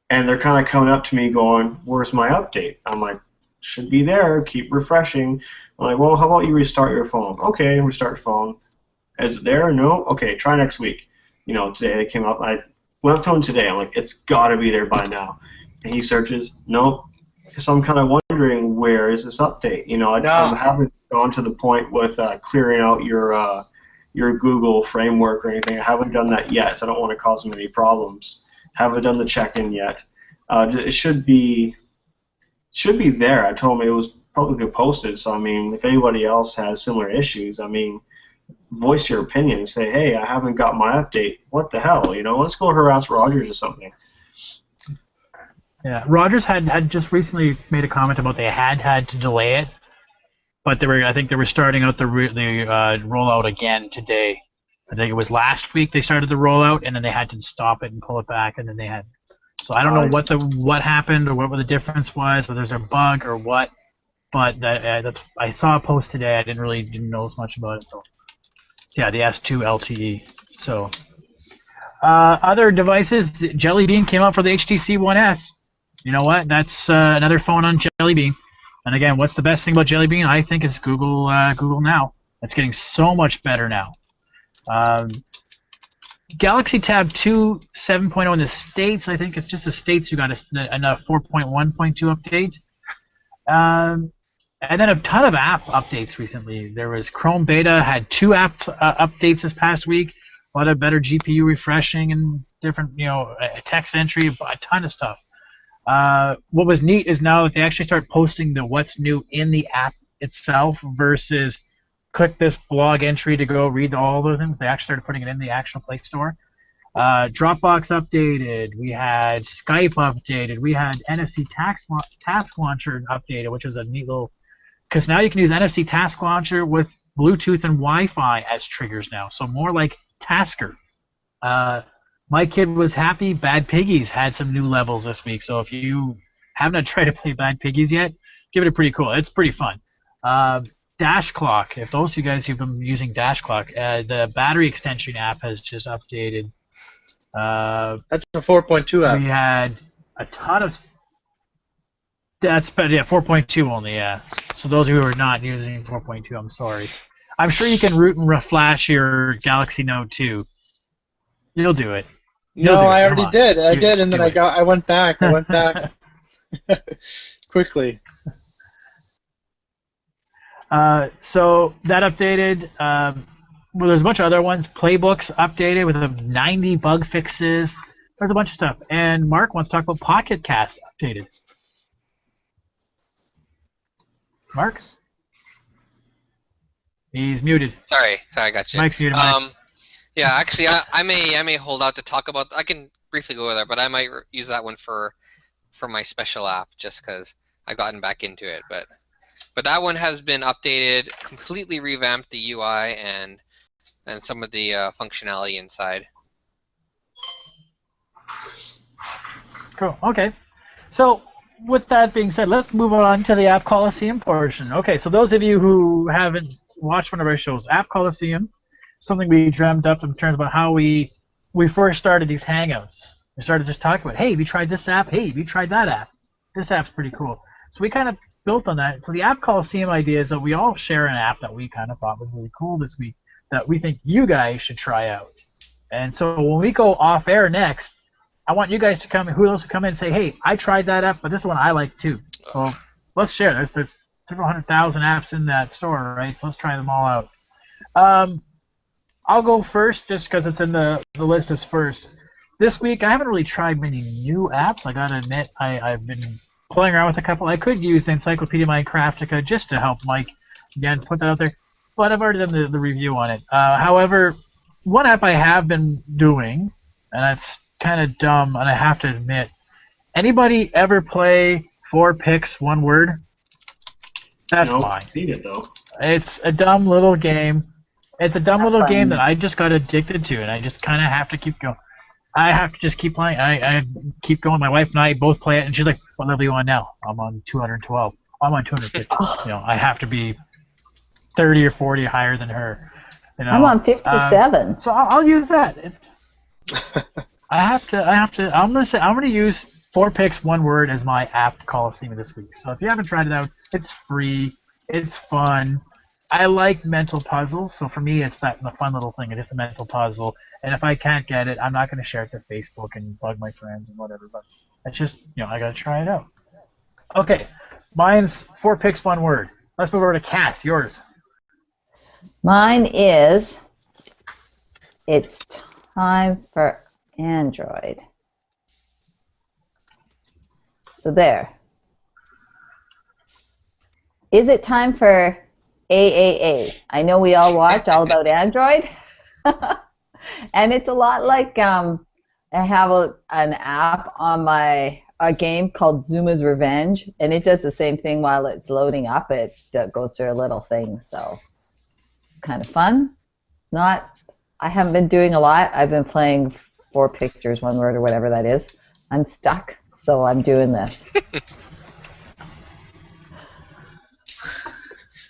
Speaker 6: And they're kind of coming up to me going, where's my update? I'm like, should be there, keep refreshing. I'm like, well, how about you restart your phone? Okay, restart your phone. Is it there? No? Okay, try next week. Today they came up. I went up to him today. I'm like, it's got to be there by now. And he searches, nope. So I'm kind of wondering, where is this update? I haven't gone to the point with clearing out your Google framework or anything. I haven't done that yet, so I don't want to cause them any problems. Haven't done the check-in yet. It should be there. I told him it was publicly posted, so I mean, if anybody else has similar issues, I mean, voice your opinion and say, hey, I haven't got my update. What the hell? Let's go harass Rogers or something.
Speaker 2: Yeah, Rogers had just recently made a comment about they had to delay it, but I think they were starting out the rollout again today. I think it was last week they started the rollout, and then they had to stop it and pull it back, and then they had. So I don't know what happened or what the difference was, or there's a bug or what. But I saw a post today. I didn't know as much about it. So yeah, the S2 LTE. So other devices, Jelly Bean came out for the HTC One S. You know what? That's another phone on Jelly Bean. And again, what's the best thing about Jelly Bean? I think it's Google Now. It's getting so much better now. Galaxy Tab 2 7.0 in the States. I think it's just the States who got a 4.1.2 update. And then a ton of app updates recently. There was Chrome Beta had 2 app updates this past week. A lot of better GPU refreshing and different, text entry, a ton of stuff. What was neat is now that they actually start posting the what's new in the app itself versus click this blog entry to go read all the things. They actually started putting it in the actual Play Store. Dropbox updated. We had Skype updated. We had NFC Task Launcher updated, which is a neat little... Because now you can use NFC Task Launcher with Bluetooth and Wi-Fi as triggers now. So more like Tasker. My kid was happy. Bad Piggies had some new levels this week. So if you haven't tried to play Bad Piggies yet, give it a pretty cool. It's pretty fun. Dash Clock. If those of you guys who've been using Dash Clock, the battery extension app has just updated.
Speaker 1: That's a 4.2 app.
Speaker 2: We had a ton of... That's 4.2 only, yeah. So those who are not using 4.2, I'm sorry. I'm sure you can root and reflash your Galaxy Note 2. You'll do it.
Speaker 1: I already did. I did, and then I went back. I went back quickly.
Speaker 2: So that updated. Well, there's a bunch of other ones. Playbooks updated with 90 bug fixes. There's a bunch of stuff. And Mark wants to talk about Pocket Cast updated. Mark? He's muted.
Speaker 4: Sorry, I got you.
Speaker 2: Mike's muted. Mike.
Speaker 4: Yeah, actually, I may hold out to talk about. I can briefly go there, but I might use that one for my special app just because I've gotten back into it. But But that one has been updated, completely revamped the UI and some of the functionality inside.
Speaker 2: Cool. Okay. So with that being said, let's move on to the App Coliseum portion. Okay, so those of you who haven't watched one of our shows, App Coliseum, something we dreamt up in terms of how we first started these Hangouts. We started just talking about, hey, have you tried this app? Hey, have you tried that app? This app's pretty cool. So we kind of built on that. So the App Coliseum idea is that we all share an app that we kind of thought was really cool this week that we think you guys should try out. And so when we go off air next, I want you guys to come, who else to come in and say, hey, I tried that app, but this is one I like too. So let's share. There's several 100,000 apps in that store, right? So let's try them all out. I'll go first just because it's in the list as first. This week, I haven't really tried many new apps. I got to admit, I've been playing around with a couple. I could use the Encyclopedia Minecraftica just to help Mike, again, put that out there. But I've already done the review on it. However, one app I have been doing, and that's kind of dumb, and I have to admit, anybody ever play 4 Picks 1 Word? That's
Speaker 6: nope,
Speaker 2: mine.
Speaker 6: I've seen it though.
Speaker 2: It's a dumb little game. It's a dumb little game that I just got addicted to, and I just kind of have to keep going. I have to just keep playing. I keep going. My wife and I both play it, and she's like, "What level are you on now?" I'm on 212. I'm on 250. I have to be 30 or 40 higher than her.
Speaker 3: I'm on 57.
Speaker 2: So I'll use that. I'm gonna use 4 Picks 1 Word as my app Coliseum this week. So if you haven't tried it out, it's free. It's fun. I like mental puzzles, so for me, it's the fun little thing. It is the mental puzzle, and if I can't get it, I'm not going to share it to Facebook and bug my friends and whatever. But it's just, I got to try it out. Okay, mine's 4 Picks 1 Word. Let's move over to Cass. Yours.
Speaker 3: Mine is. It's time for Android. So there. Is it time for AAA? I know we all watch All About Android. And it's a lot like I have an app on a game called Zuma's Revenge, and it does the same thing while it's loading up. It goes through a little thing, so kind of fun. I haven't been doing a lot. I've been playing 4 Pictures 1 Word or whatever that is. I'm stuck, so I'm doing this.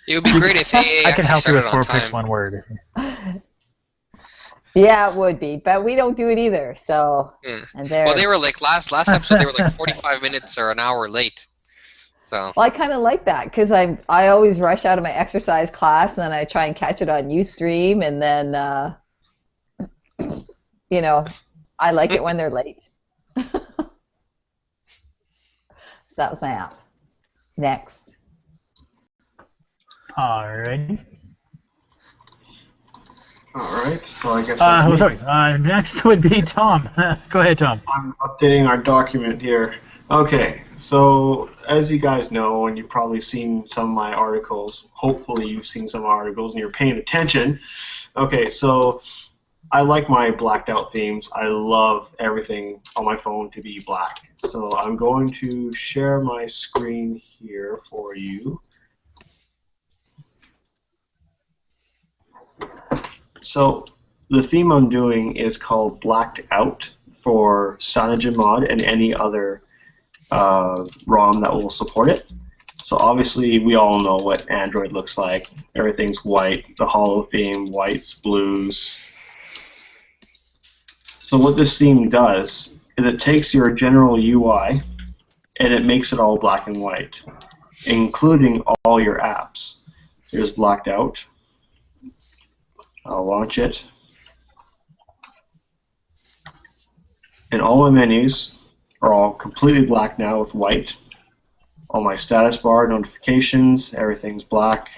Speaker 4: It would be great if AA
Speaker 2: I can help you with
Speaker 4: started
Speaker 2: 4
Speaker 4: on
Speaker 2: Picks
Speaker 4: time.
Speaker 2: 1 Word.
Speaker 3: Yeah, it would be, but we don't do it either. So, and there.
Speaker 4: Well, they were like last episode. They were like 45 minutes or an hour late. So.
Speaker 3: Well, I kind of like that because I always rush out of my exercise class and then I try and catch it on Ustream, and then I like it when they're late. So that was my app. Next.
Speaker 2: Alrighty.
Speaker 6: All right, so I guess that's me.
Speaker 2: Sorry. Next would be Tom. Go ahead, Tom.
Speaker 6: I'm updating our document here. Okay, so as you guys know, and you've probably seen some of my articles, hopefully you've seen some articles and you're paying attention. Okay, so I like my blacked out themes. I love everything on my phone to be black. So I'm going to share my screen here for you. So the theme I'm doing is called Blacked Out for CyanogenMod and any other ROM that will support it. So obviously we all know what Android looks like. Everything's white, the holo theme, whites, blues. So what this theme does is it takes your general UI and it makes it all black and white, including all your apps. Here's Blacked Out. I'll launch it. And all my menus are all completely black now with white. All my status bar, notifications, everything's black.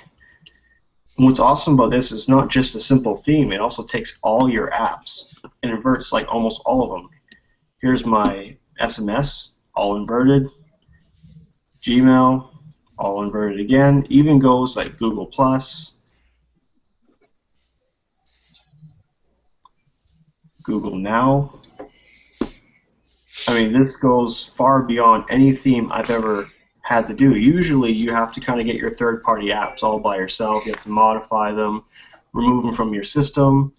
Speaker 6: And what's awesome about this is not just a simple theme, it also takes all your apps and inverts like almost all of them. Here's my SMS, all inverted. Gmail, all inverted again. Even goes like Google+. Google Now. I mean, this goes far beyond any theme I've ever had to do. Usually you have to kind of get your third-party apps all by yourself. You have to modify them, remove them from your system,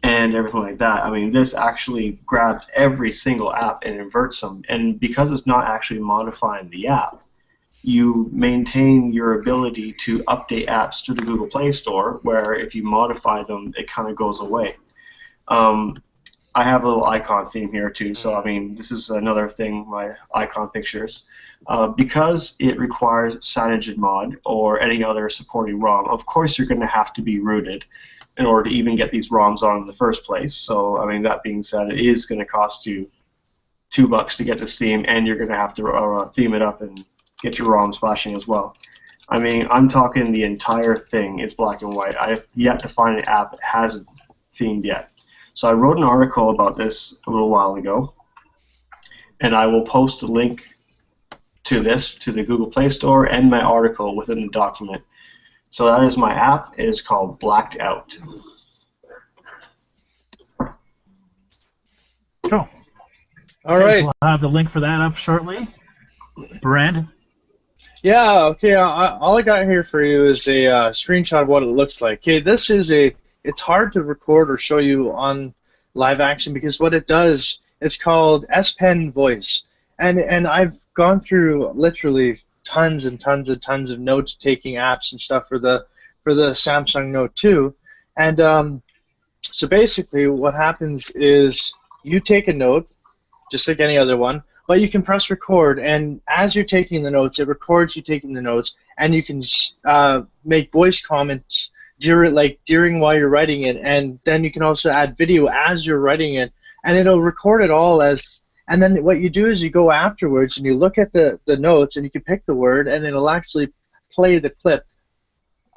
Speaker 6: and everything like that. I mean, this actually grabs every single app and inverts them. And because it's not actually modifying the app, you maintain your ability to update apps to the Google Play Store, where if you modify them, it kind of goes away. I have a little icon theme here too, so I mean, this is another thing, my icon pictures. Because it requires CyanogenMod or any other supporting ROM, of course you're going to have to be rooted in order to even get these ROMs on in the first place. So, I mean, that being said, it is going to cost you $2 to get to Steam, and you're going to have to theme it up and get your ROMs flashing as well. I mean, I'm talking the entire thing is black and white. I have yet to find an app that hasn't themed yet. So I wrote an article about this a little while ago, and I will post a link to this, to the Google Play Store, and my article within the document. So that is my app. It is called Blacked Out.
Speaker 2: Cool.
Speaker 1: All right.
Speaker 2: So we'll have the link for that up shortly. Brandon?
Speaker 1: Yeah, okay, all I got here for you is a screenshot of what it looks like. Okay, this is it's hard to record or show you on live action because what it does, it's called S Pen Voice. And I've gone through literally tons and tons and tons of note-taking apps and stuff for the Samsung Note 2. And so basically what happens is you take a note, just like any other one, but you can press record, and as you're taking the notes, it records you taking the notes, and you can make voice comments during while you're writing it, and then you can also add video as you're writing it, and it'll record it all as. And then what you do is you go afterwards and you look at the notes, and you can pick the word, and it'll actually play the clip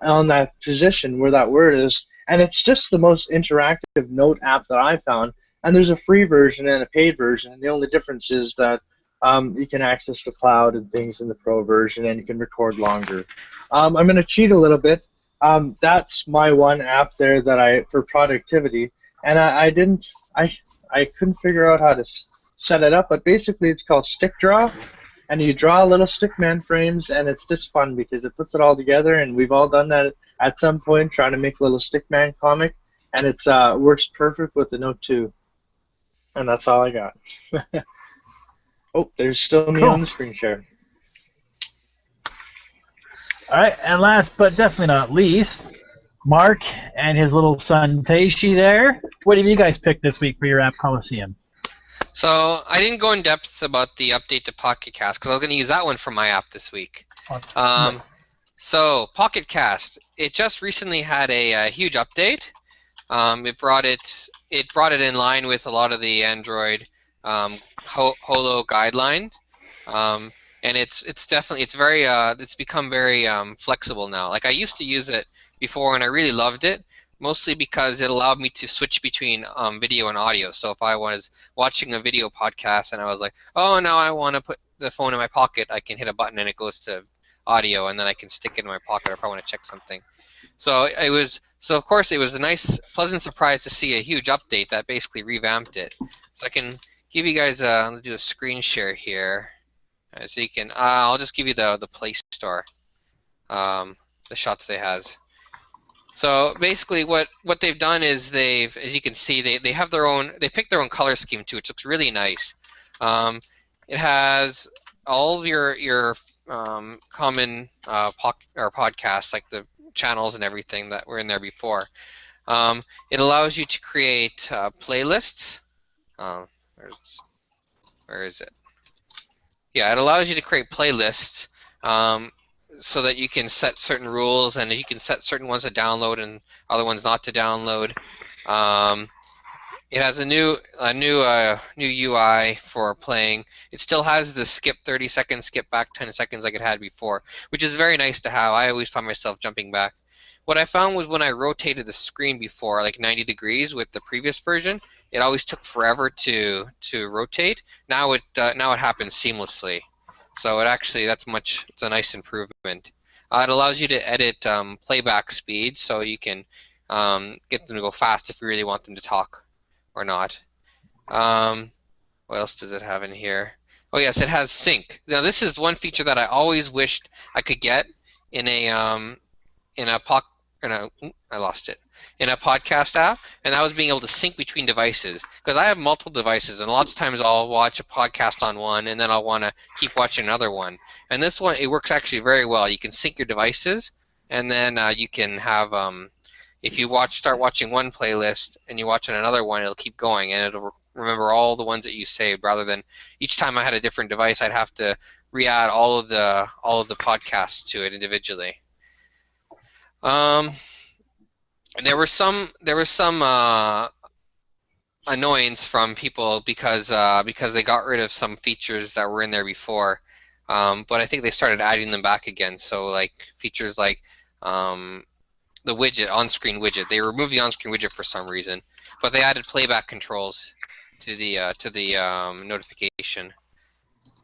Speaker 1: on that position where that word is, and it's just the most interactive note app that I found. And there's a free version and a paid version, and the only difference is that you can access the cloud and things in the pro version, and you can record longer. I'm going to cheat a little bit. That's my one app there that for productivity, and I couldn't figure out how to set it up, but basically it's called Stick Draw, and you draw little stickman frames, and it's just fun because it puts it all together, and we've all done that at some point, trying to make a little stickman comic, and it's works perfect with the Note 2. And that's all I got. Oh, there's still me on the screen share.
Speaker 2: All right, and last but definitely not least, Mark and his little son Taishi there. What have you guys picked this week for your app Coliseum?
Speaker 4: So I didn't go in depth about the update to Pocket Cast because I was going to use that one for my app this week. So Pocket Cast, it just recently had a huge update. It brought it in line with a lot of the Android Holo guidelines, and it's become very flexible now. Like I used to use it before and I really loved it, mostly because it allowed me to switch between video and audio. So if I was watching a video podcast and I was like, oh, now I want to put the phone in my pocket, I can hit a button and it goes to audio, and then I can stick it in my pocket if I want to check something. So of course it was a nice, pleasant surprise to see a huge update that basically revamped it. So I can give you guys let's do a screen share here, so you can. I'll just give you the Play Store, the shots they has. So basically, what they've done is as you can see, they have their own. They picked their own color scheme too, which looks really nice. It has all of your common podcasts, like the channels and everything that were in there before. It allows you to create playlists. Where is it? Yeah, it allows you to create playlists so that you can set certain rules, and you can set certain ones to download and other ones not to download. It has a new UI for playing. It still has the skip 30 seconds, skip back 10 seconds like it had before, which is very nice to have. I always find myself jumping back. What I found was when I rotated the screen before, like 90 degrees with the previous version, it always took forever to rotate. Now it happens seamlessly. So it's a nice improvement. It allows you to edit playback speeds, so you can get them to go fast if you really want them to talk or not. What else does it have in here? Oh yes, it has sync. Now this is one feature that I always wished I could get in a in a poc in a I lost it in a podcast app, and that was being able to sync between devices. Because I have multiple devices, and lots of times I'll watch a podcast on one, and then I'll want to keep watching another one. And this one, it works actually very well. You can sync your devices, and then you can have if you start watching one playlist and you watch on another one, it'll keep going, and it'll remember all the ones that you saved. Rather than each time I had a different device, I'd have to re-add all of the podcasts to it individually. And there was some annoyance from people because they got rid of some features that were in there before, but I think they started adding them back again. So like features like the widget, on-screen widget, they removed the on-screen widget for some reason, but they added playback controls to the notification.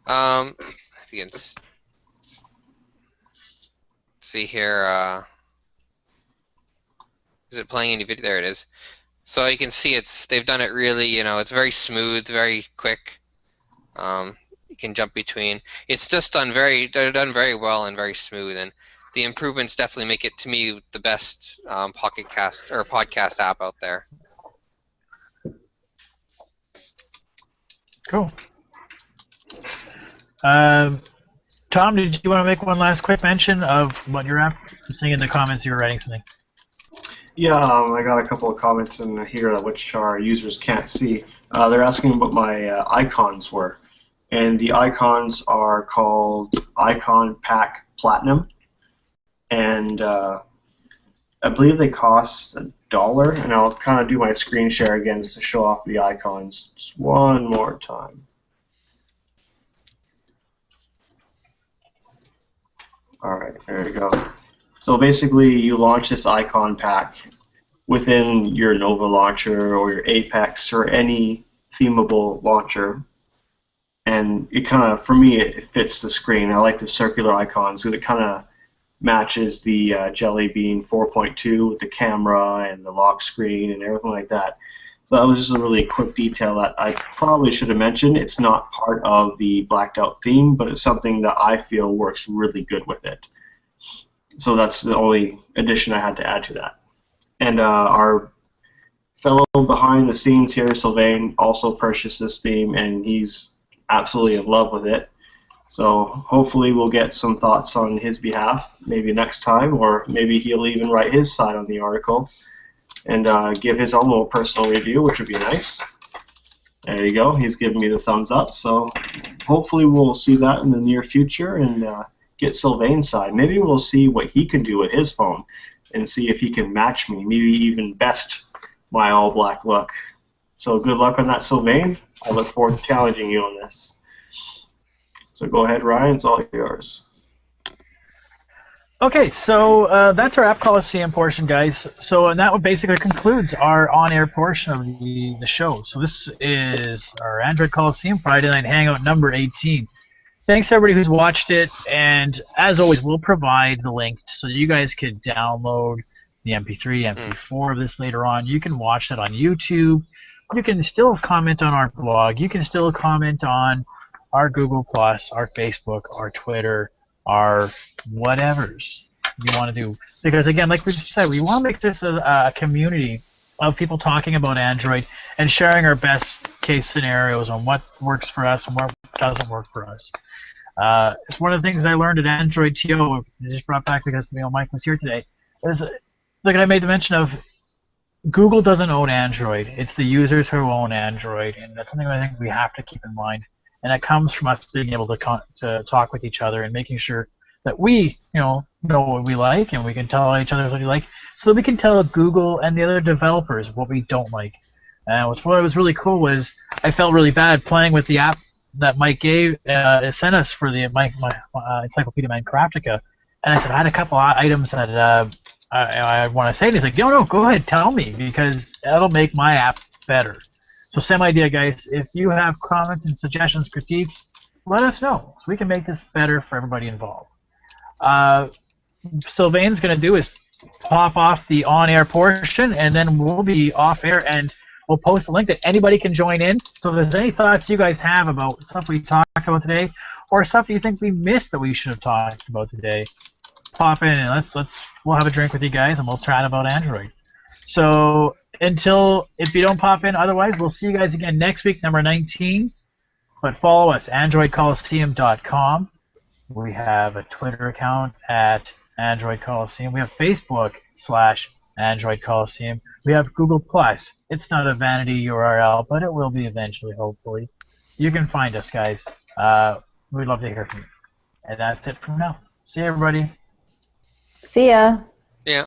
Speaker 4: If you can see here. Is it playing any video? There it is. So you can see they've done it really, it's very smooth, very quick. You can jump between. It's just they're done very well and very smooth, and the improvements definitely make it, to me, the best Pocket Cast or podcast app out there.
Speaker 2: Cool. Tom, did you want to make one last quick mention of what your app? I'm seeing in the comments you were writing something.
Speaker 6: Yeah, I got a couple of comments in here which our users can't see. They're asking what my icons were. And the icons are called Icon Pack Platinum. And I believe they cost $1. And I'll kind of do my screen share again just to show off the icons just one more time. All right, there you go. So basically, you launch this icon pack within your Nova launcher or your Apex or any themable launcher, and it kind of, for me, it fits the screen. I like the circular icons because it kind of matches the Jelly Bean 4.2 with the camera and the lock screen and everything like that. So that was just a really quick detail that I probably should have mentioned. It's not part of the blacked out theme, but it's something that I feel works really good with it. So that's the only addition I had to add to that. And our fellow behind the scenes here, Sylvain, also purchased this theme, and he's absolutely in love with it. So hopefully we'll get some thoughts on his behalf maybe next time, or maybe he'll even write his side on the article and give his own little personal review, which would be nice. There you go. He's giving me the thumbs up. So hopefully we'll see that in the near future and get Sylvain's side. Maybe we'll see what he can do with his phone and see if he can match me, maybe even best my all-black look. So good luck on that, Sylvain. I look forward to challenging you on this. So go ahead, Ryan. It's all yours.
Speaker 2: Okay, so that's our App Coliseum portion, guys. So and that basically concludes our on-air portion of the show. So this is our Android Coliseum Friday Night Hangout number 18. Thanks everybody who's watched it, and as always, we'll provide the link so you guys can download the MP3, MP4 of this later on. You can watch it on YouTube. You can still comment on our blog. You can still comment on our Google+, our Facebook, our Twitter, our whatevers you want to do. Because again, like we said, we want to make this a community of people talking about Android and sharing our best case scenarios on what works for us and what doesn't work for us. It's one of the things I learned at Android TO, just brought back because Mike was here today, is like I made the mention of Google doesn't own Android. It's the users who own Android, and that's something I think we have to keep in mind. And that comes from us being able to talk with each other and making sure that we know what we like and we can tell each other what we like, so that we can tell Google and the other developers what we don't like. And what was really cool was I felt really bad playing with the app that Mike sent us for the Encyclopedia Minecraftica, and I said I had a couple of items that I want to say, and he's like, no, go ahead, tell me, because that'll make my app better. So same idea, guys. If you have comments and suggestions, critiques, let us know so we can make this better for everybody involved. Sylvain's going to do is pop off the on-air portion, and then we'll be off-air, and We'll post a link that anybody can join in. So if there's any thoughts you guys have about stuff we talked about today, or stuff you think we missed that we should have talked about today, pop in and we'll have a drink with you guys and we'll chat about Android. So if you don't pop in, otherwise we'll see you guys again next week, number 19. But follow us, AndroidColiseum.com. We have a Twitter account at Android Coliseum. We have Facebook/Android Coliseum. We have Google+. It's not a vanity URL, but it will be eventually, hopefully. You can find us, guys. We'd love to hear from you. And that's it for now. See you, everybody.
Speaker 3: See ya.